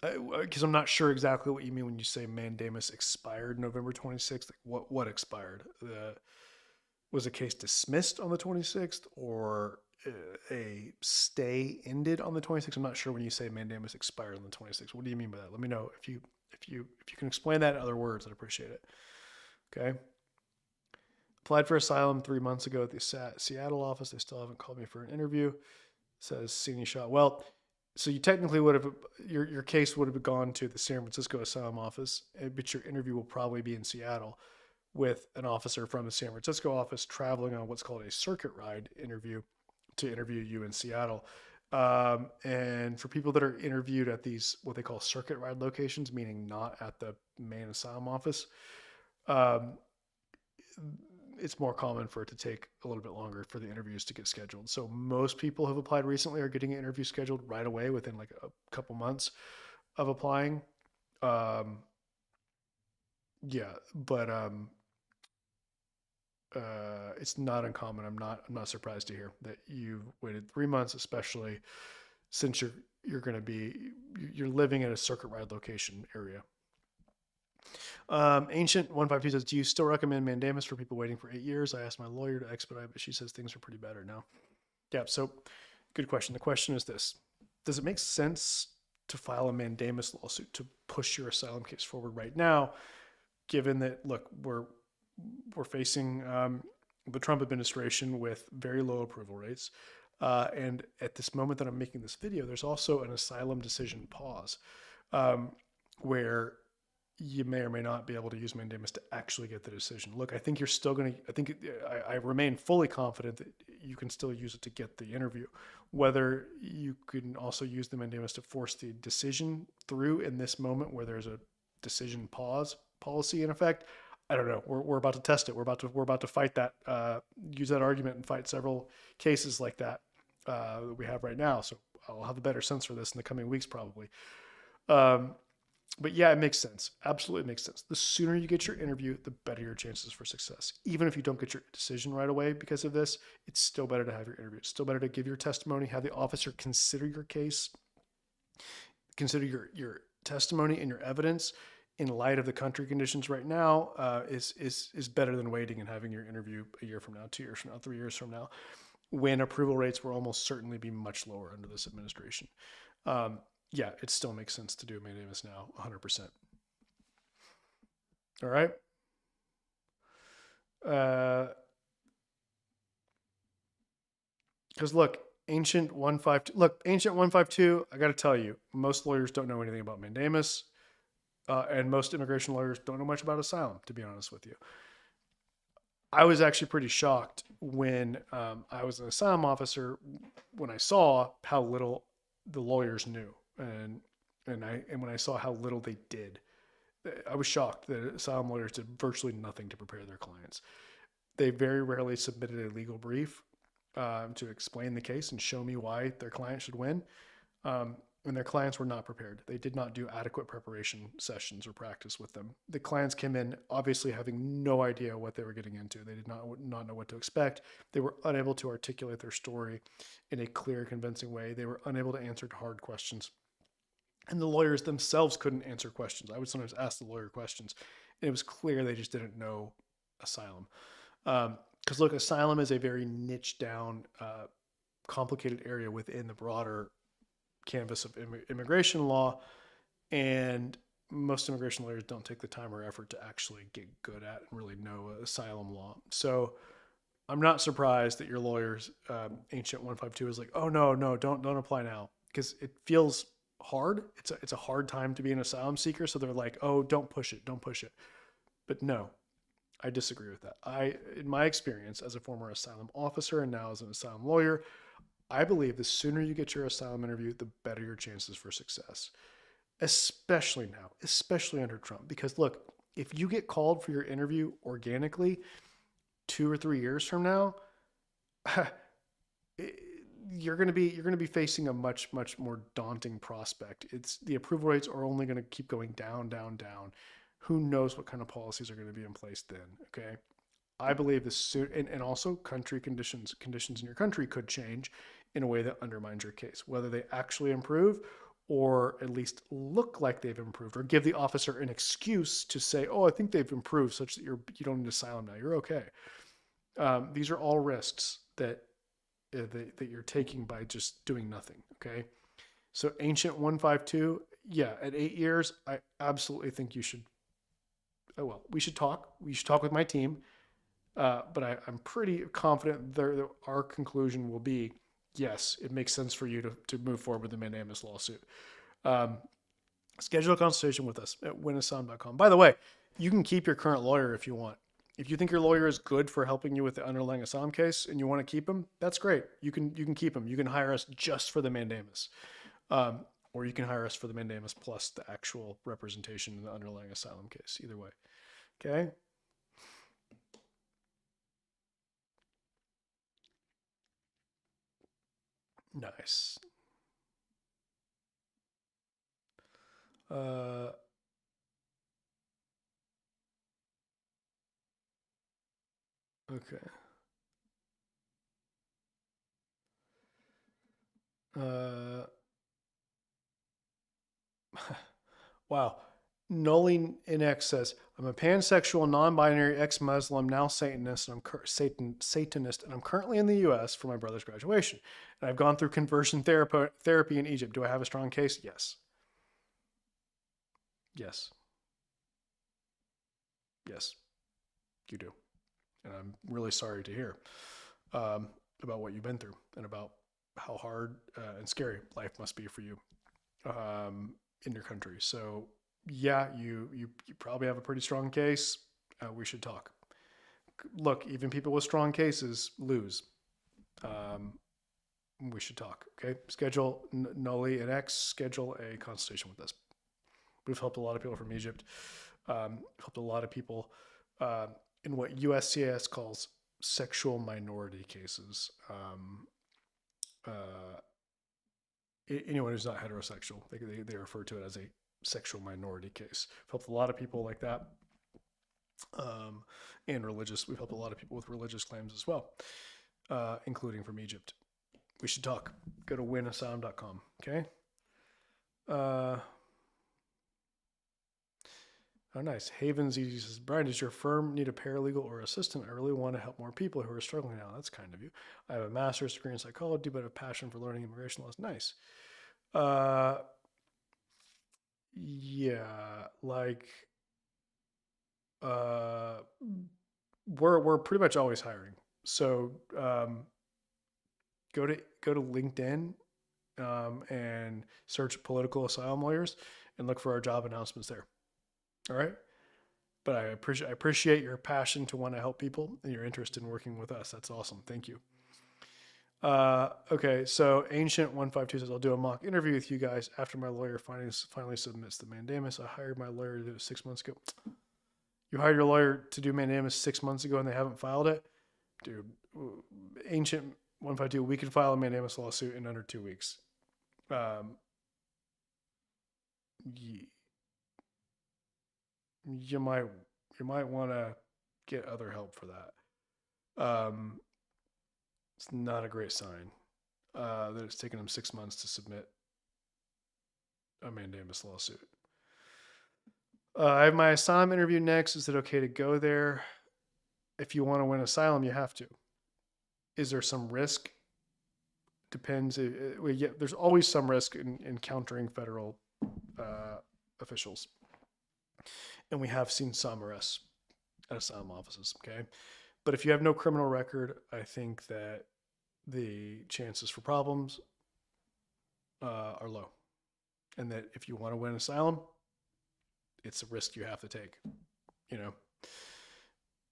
because I'm not sure exactly what you mean when you say mandamus expired November 26th. Like what expired? Was a case dismissed on the 26th, or a stay ended on the 26th? I'm not sure when you say mandamus expired on the 26th. What do you mean by that? Let me know if you can explain that in other words. I'd appreciate it. Okay. Applied for asylum 3 months ago at the Seattle office. They still haven't called me for an interview. Says Sini Shah. Well, so you technically would have your case would have gone to the San Francisco asylum office, but your interview will probably be in Seattle with an officer from the San Francisco office traveling on what's called a circuit ride interview to interview you in Seattle. And for people that are interviewed at these what they call circuit ride locations, meaning not at the main asylum office, um, it's more common for it to take a little bit longer for the interviews to get scheduled. So most people who have applied recently are getting an interview scheduled right away within like a couple months of applying. Um, yeah, but it's not uncommon. I'm not surprised to hear that you waited 3 months, especially since you're going to be you're living in a circuit ride location area. Ancient 152 says, "Do you still recommend mandamus for people waiting for 8 years? I asked my lawyer to expedite, but she says things are pretty better now." Yeah. So, good question. The question is this: does it make sense to file a mandamus lawsuit to push your asylum case forward right now, given that look we're facing the Trump administration with very low approval rates. And at this moment that I'm making this video, there's also an asylum decision pause um, where you may or may not be able to use mandamus to actually get the decision. Look, I think you're still going to, I remain fully confident that you can still use it to get the interview. Whether you can also use the mandamus to force the decision through in this moment where there's a decision pause policy in effect, I don't know. We're about to test it. We're about to fight that. Use that argument and fight several cases like that that we have right now. So I'll have a better sense for this in the coming weeks, probably. Um, but yeah, it makes sense. Absolutely makes sense. The sooner you get your interview, the better your chances for success. Even if you don't get your decision right away because of this, it's still better to have your interview. It's still better to give your testimony, have the officer consider your case, consider your testimony and your evidence in light of the country conditions right now is better than waiting and having your interview a year from now, 2 years from now, 3 years from now, when approval rates will almost certainly be much lower under this administration. Yeah, it still makes sense to do mandamus now, 100%. All right. Because look, ancient 152. Look, ancient 152. I got to tell you, most lawyers don't know anything about mandamus. And most immigration lawyers don't know much about asylum, to be honest with you. I was actually pretty shocked when I was an asylum officer when I saw how little the lawyers knew, and when I saw how little they did. I was shocked that asylum lawyers did virtually nothing to prepare their clients. They very rarely submitted a legal brief to explain the case and show me why their client should win. And their clients were not prepared. They did not do adequate preparation sessions or practice with them. The clients came in obviously having no idea what they were getting into. They did not know what to expect. They were unable to articulate their story in a clear, convincing way. They were unable to answer hard questions. And the lawyers themselves couldn't answer questions. I would sometimes ask the lawyer questions, and it was clear they just didn't know asylum. Because look, asylum is a very niche down, complicated area within the broader canvas of immigration law, and most immigration lawyers don't take the time or effort to actually get good at and really know asylum law. So I'm not surprised that your lawyer's ancient 152 is like, oh no, don't apply now, because it feels hard. It's a hard time to be an asylum seeker. So they're like, oh, don't push it. But no, I disagree with that. In my experience as a former asylum officer and now as an asylum lawyer, I believe the sooner you get your asylum interview, the better your chances for success, especially now, especially under Trump. Because look, if you get called for your interview organically 2 or 3 years from now, you're going to be facing a much more daunting prospect. It's the approval rates are only going to keep going down, down, down. Who knows what kind of policies are going to be in place then? Okay, I believe this soon, and also country conditions in your country could change in a way that undermines your case, whether they actually improve or at least look like they've improved, or give the officer an excuse to say, "Oh, I think they've improved," such that you don't need asylum now. You're okay. These are all risks that you're taking by just doing nothing. Okay, so ancient 152, yeah, at 8 years, I absolutely think you should. Oh, well, we should talk. We should talk with my team, but I'm pretty confident that our conclusion will be yes, it makes sense for you to move forward with the mandamus lawsuit. Um, Schedule a consultation with us at winasylum.com. By the way, you can keep your current lawyer if you want. If you think your lawyer is good for helping you with the underlying asylum case and you want to keep him, that's great. You can keep him. You can hire us just for the mandamus, or you can hire us for the mandamus plus the actual representation in the underlying asylum case. Either way, okay. Nice. Uh, okay. Uh, wow. Nulling in X says, I'm a pansexual, non-binary, ex-Muslim, now Satanist, and Satanist, and I'm currently in the U.S. for my brother's graduation. And I've gone through conversion therapy in Egypt. Do I have a strong case? Yes. Yes. Yes, you do. And I'm really sorry to hear about what you've been through and about how hard and scary life must be for you in your country. So yeah, you probably have a pretty strong case. We should talk. Look, even people with strong cases lose. Um, we should talk. Okay, schedule Noli and X. Schedule a consultation with us. We've helped a lot of people from Egypt. Helped a lot of people in what USCIS calls sexual minority cases. Uh, Anyone who's not heterosexual, they refer to it as a sexual minority case. We've helped a lot of people like that, and religious. We've helped a lot of people with religious claims as well, including from Egypt. We should talk. Go to winasylum.com. Okay. Uh, oh, nice. Havens Easy says, Brian, does your firm need a paralegal or assistant? I really want to help more people who are struggling now. That's kind of you. I have a master's degree in psychology, but a passion for learning immigration laws. Nice. Uh, yeah, like, uh, we're pretty much always hiring. So, go to LinkedIn, and search political asylum lawyers and look for our job announcements there. All right. But I appreciate your passion to want to help people and your interest in working with us. That's awesome. Thank you. Okay, so Ancient 152 says, I'll do a mock interview with you guys after my lawyer finally submits the mandamus. I hired my lawyer to do it 6 months ago. You hired your lawyer to do mandamus 6 months ago and they haven't filed it? Dude, Ancient 152, we can file a mandamus lawsuit in under 2 weeks. Um, you, you might want to get other help for that. It's not a great sign that it's taken them 6 months to submit a mandamus lawsuit. I have my asylum interview next. Is it okay to go there? If you want to win asylum, you have to. Is there some risk? Depends. There's always some risk in encountering federal officials. And we have seen some arrests at asylum offices, okay? But if you have no criminal record, I think that the chances for problems are low. And that if you want to win asylum, it's a risk you have to take. You know,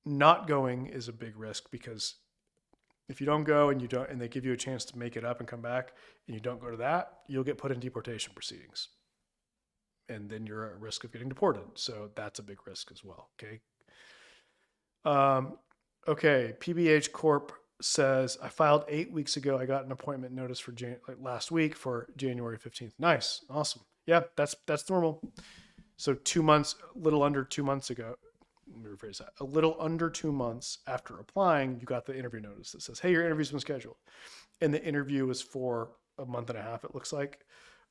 not going is a big risk because if you don't go and they give you a chance to make it up and come back and you don't go to that, you'll get put in deportation proceedings. And then you're at risk of getting deported. So that's a big risk as well. Okay. Okay. PBH Corp says, I filed 8 weeks ago. I got an appointment notice for last week for January 15th. Nice. Awesome. Yeah, that's normal. So 2 months, a little under 2 months ago, let me rephrase that. A little under 2 months after applying, you got the interview notice that says, hey, your interview's been scheduled. And the interview was for a month and a half, it looks like.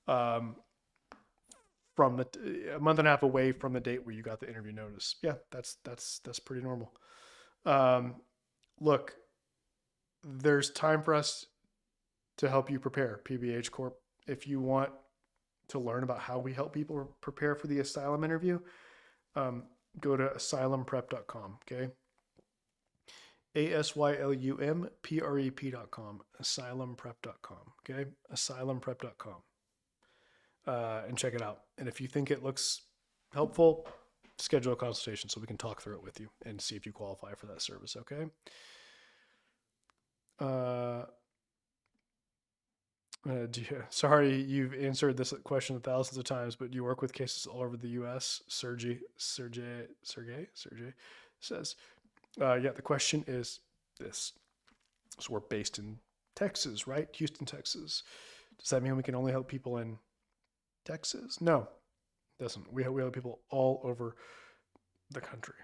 Um, from a month and a half away from the date where you got the interview notice. Yeah, that's pretty normal. Um, look, there's time for us to help you prepare, PBH Corp. If you want to learn about how we help people prepare for the asylum interview, go to asylumprep.com. Okay. ASYLUMPREP.com. Asylumprep.com. Okay. Asylumprep.com. And check it out. And if you think it looks helpful, schedule a consultation so we can talk through it with you and see if you qualify for that service. Okay. Sorry, you've answered this question thousands of times, but you work with cases all over the U.S. Sergey says, yeah, the question is this. So we're based in Texas, right? Houston, Texas. Does that mean we can only help people in Texas? No, it doesn't. We help people all over the country.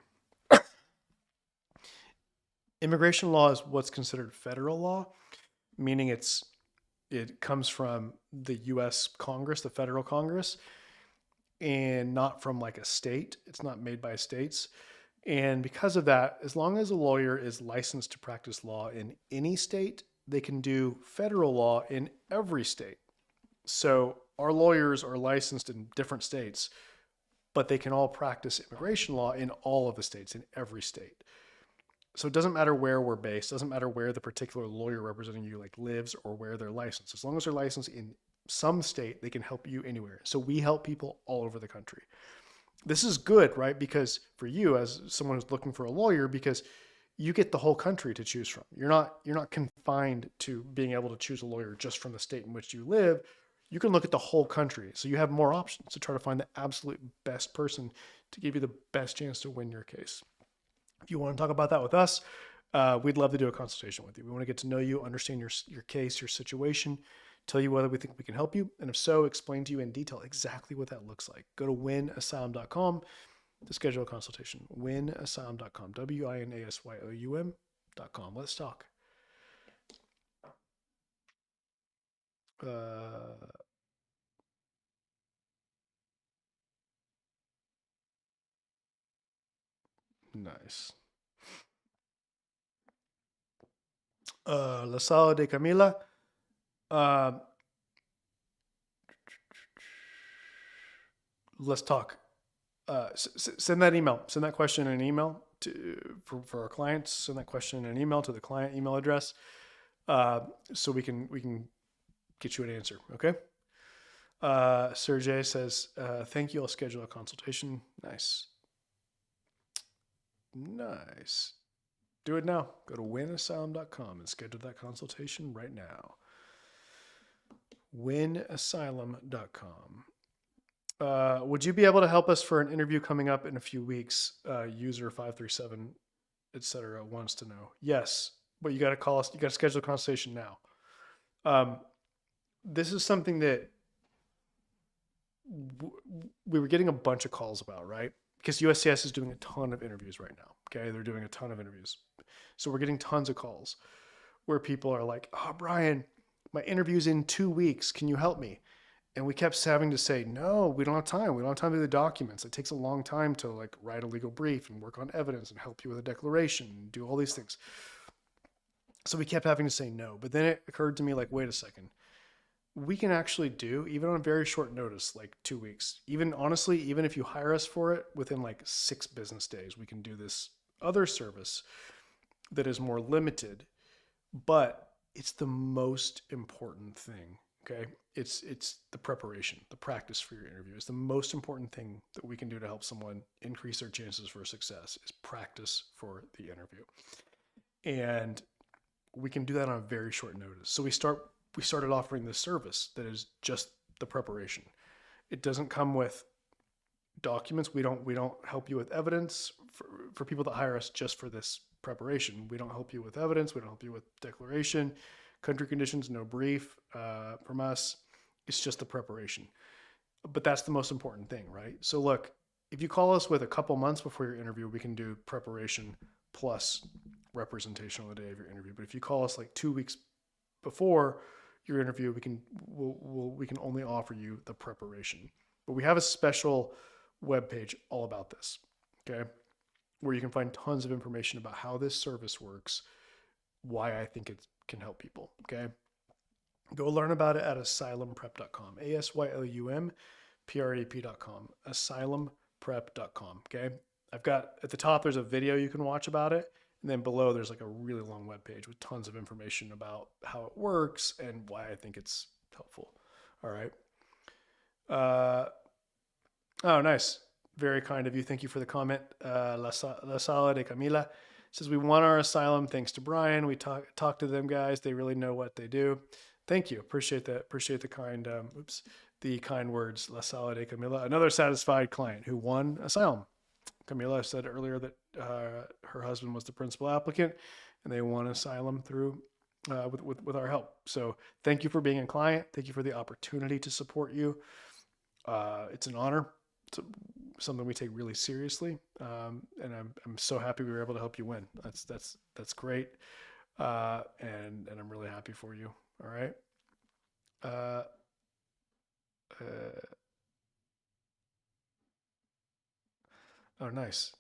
Immigration law is what's considered federal law, meaning it comes from the U.S. Congress, the federal Congress, and not from like a state. It's not made by states. And because of that, as long as a lawyer is licensed to practice law in any state, they can do federal law in every state. So our lawyers are licensed in different states, but they can all practice immigration law in all of the states, in every state. So it doesn't matter where we're based, doesn't matter where the particular lawyer representing you like lives or where they're licensed. As long as they're licensed in some state, they can help you anywhere. So we help people all over the country. This is good, right? Because for you as someone who's looking for a lawyer, because you get the whole country to choose from. You're not confined to being able to choose a lawyer just from the state in which you live. You can look at the whole country. So you have more options to try to find the absolute best person to give you the best chance to win your case. If you want to talk about that with us, we'd love to do a consultation with you. We want to get to know you, understand your case, your situation, tell you whether we think we can help you, and if so, explain to you in detail exactly what that looks like. Go to winasylum.com to schedule a consultation. Winasylum.com. WINASYOUM.com. Let's talk. Nice. La Sala de Camila. Let's talk. Send that email. Send that question in an email for our clients. Send that question in an email to the client email address, so we can get you an answer. Okay. Sergey says, "Thank you. I'll schedule a consultation." Nice. Nice. Do it now. Go to winasylum.com and schedule that consultation right now. Winasylum.com. Would you be able to help us for an interview coming up in a few weeks? User 537, etc. wants to know. Yes, but you got to call us. You got to schedule a consultation now. This is something that we were getting a bunch of calls about, right? Because USCIS is doing a ton of interviews right now. Okay, they're doing a ton of interviews, so we're getting tons of calls where people are like, "Oh, Brian, my interview's in 2 weeks. Can you help me?" And we kept having to say, no, we don't have time. We don't have time to do the documents. It takes a long time to like write a legal brief and work on evidence and help you with a declaration and do all these things. So we kept having to say no. But then it occurred to me like, wait a second. We can actually do, even on very short notice, like 2 weeks. Even honestly, even if you hire us for it within like 6 business days, we can do this other service that is more limited. But it's the most important thing. Okay, it's the preparation, the practice for your interview. It's the most important thing that we can do to help someone increase their chances for success is practice for the interview. And we can do that on a very short notice. So we started offering this service that is just the preparation. It doesn't come with documents. We don't help you with evidence for people that hire us just for this preparation. We don't help you with evidence. We don't help you with declaration, country conditions, no brief from us. It's just the preparation. But that's the most important thing, right? So look, if you call us with a couple months before your interview, we can do preparation plus representation on the day of your interview. But if you call us like 2 weeks before your interview, we can only offer you the preparation. But we have a special webpage all about this, okay, where you can find tons of information about how this service works, why I think it can help people, okay? Go learn about it at asylumprep.com, ASYLUMPREP.com, asylumprep.com, okay? I've got, at the top, there's a video you can watch about it, and then below there's like a really long web page with tons of information about how it works and why I think it's helpful. All right. Oh, nice. Very kind of you. Thank you for the comment. La Sala de Camila says, we won our asylum thanks to Brian. We talk to them guys. They really know what they do. Thank you. Appreciate that. Appreciate the kind, the kind words. La Sala de Camila, another satisfied client who won asylum. Camila said earlier that her husband was the principal applicant, and they won asylum through with our help. So thank you for being a client. Thank you for the opportunity to support you. It's an honor. It's something we take really seriously, and I'm so happy we were able to help you win. That's great, and I'm really happy for you. All right. Oh, nice.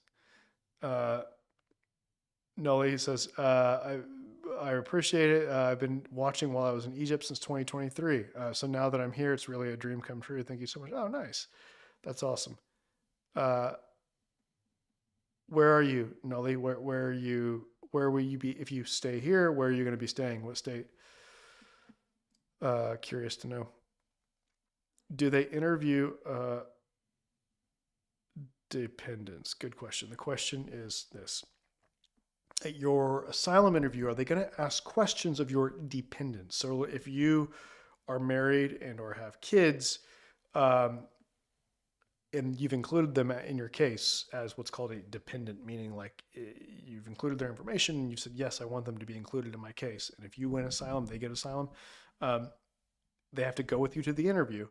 Nolly says, I appreciate it. I've been watching while I was in Egypt since 2023. So now that I'm here, it's really a dream come true. Thank you so much. Oh, nice. That's awesome. Where are you, Nolly? Where will you be if you stay here? Where are you going to be staying? What state? Curious to know. Do they interview dependents? Good question. The question is this. At your asylum interview, are they going to ask questions of your dependents? So if you are married and or have kids, and you've included them in your case as what's called a dependent, meaning like you've included their information and you said, yes, I want them to be included in my case. And if you win asylum, they get asylum. They have to go with you to the interview,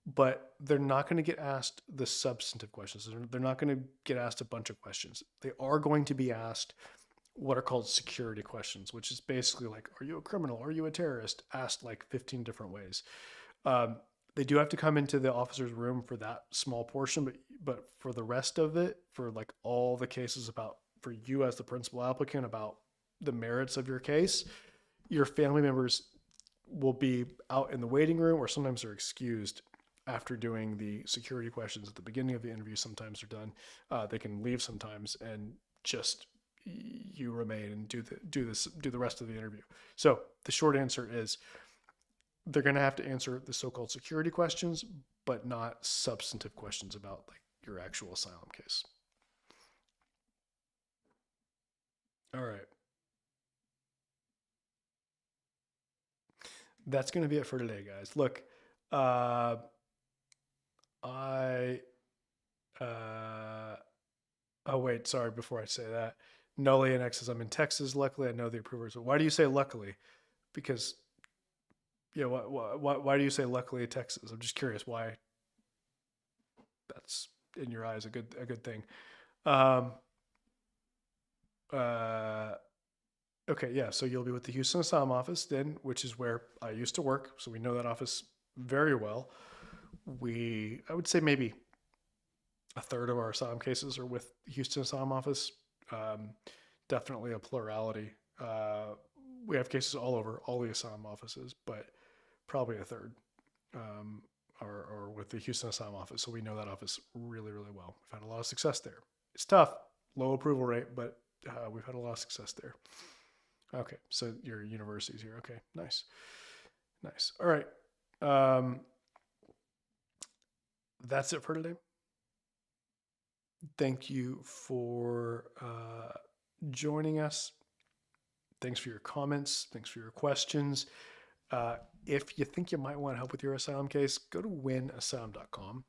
but they're not going to get asked the substantive questions. They're not going to get asked a bunch of questions. They are going to be asked what are called security questions, which is basically like, are you a criminal? Are you a terrorist? Asked like 15 different ways. They do have to come into the officer's room for that small portion, but for the rest of it, for like all the cases about, for you as the principal applicant, about the merits of your case, your family members will be out in the waiting room, or sometimes they're excused after doing the security questions at the beginning of the interview. Sometimes they're done. They can leave sometimes, and just you remain and do the rest of the interview. So the short answer is they're going to have to answer the so-called security questions, but not substantive questions about like your actual asylum case. All right. That's going to be it for today, guys. Look, uh, I, oh wait, sorry, before I say that, Noli and X says, I'm in Texas. Luckily, I know the approvers. Why do you say luckily? Because, yeah, why do you say luckily Texas? I'm just curious why that's in your eyes a good thing. Um, okay, yeah, so you'll be with the Houston Asylum office then, which is where I used to work. So we know that office very well. I would say maybe a third of our asylum cases are with Houston Asylum office. Definitely a plurality. We have cases all over all the asylum offices, but probably a third are with the Houston Asylum office. So we know that office really, really well. We've had a lot of success there. It's tough, low approval rate, but we've had a lot of success there. Okay, so your university's here. Okay, nice. Nice. All right. That's it for today. Thank you for joining us. Thanks for your comments. Thanks for your questions. If you think you might want help with your asylum case, go to winasylum.com.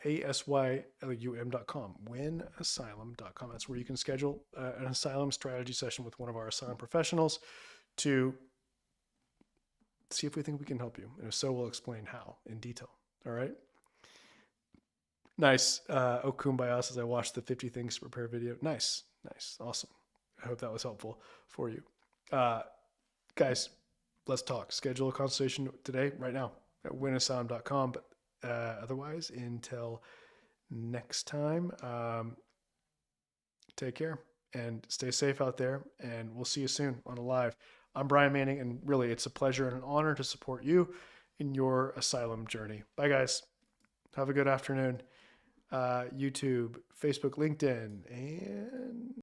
asylum.com, winasylum.com. That's where you can schedule an asylum strategy session with one of our asylum professionals to see if we think we can help you. And if so, we'll explain how in detail. All right. Nice. Okumbaya says, I watched the 50 things to prepare video. Nice. Nice. Awesome. I hope that was helpful for you. Guys, let's talk. Schedule a consultation today, right now, at winasylum.com. But otherwise, until next time, take care and stay safe out there. And we'll see you soon on a live. I'm Brian Manning, and really, it's a pleasure and an honor to support you in your asylum journey. Bye, guys. Have a good afternoon. YouTube, Facebook, LinkedIn, and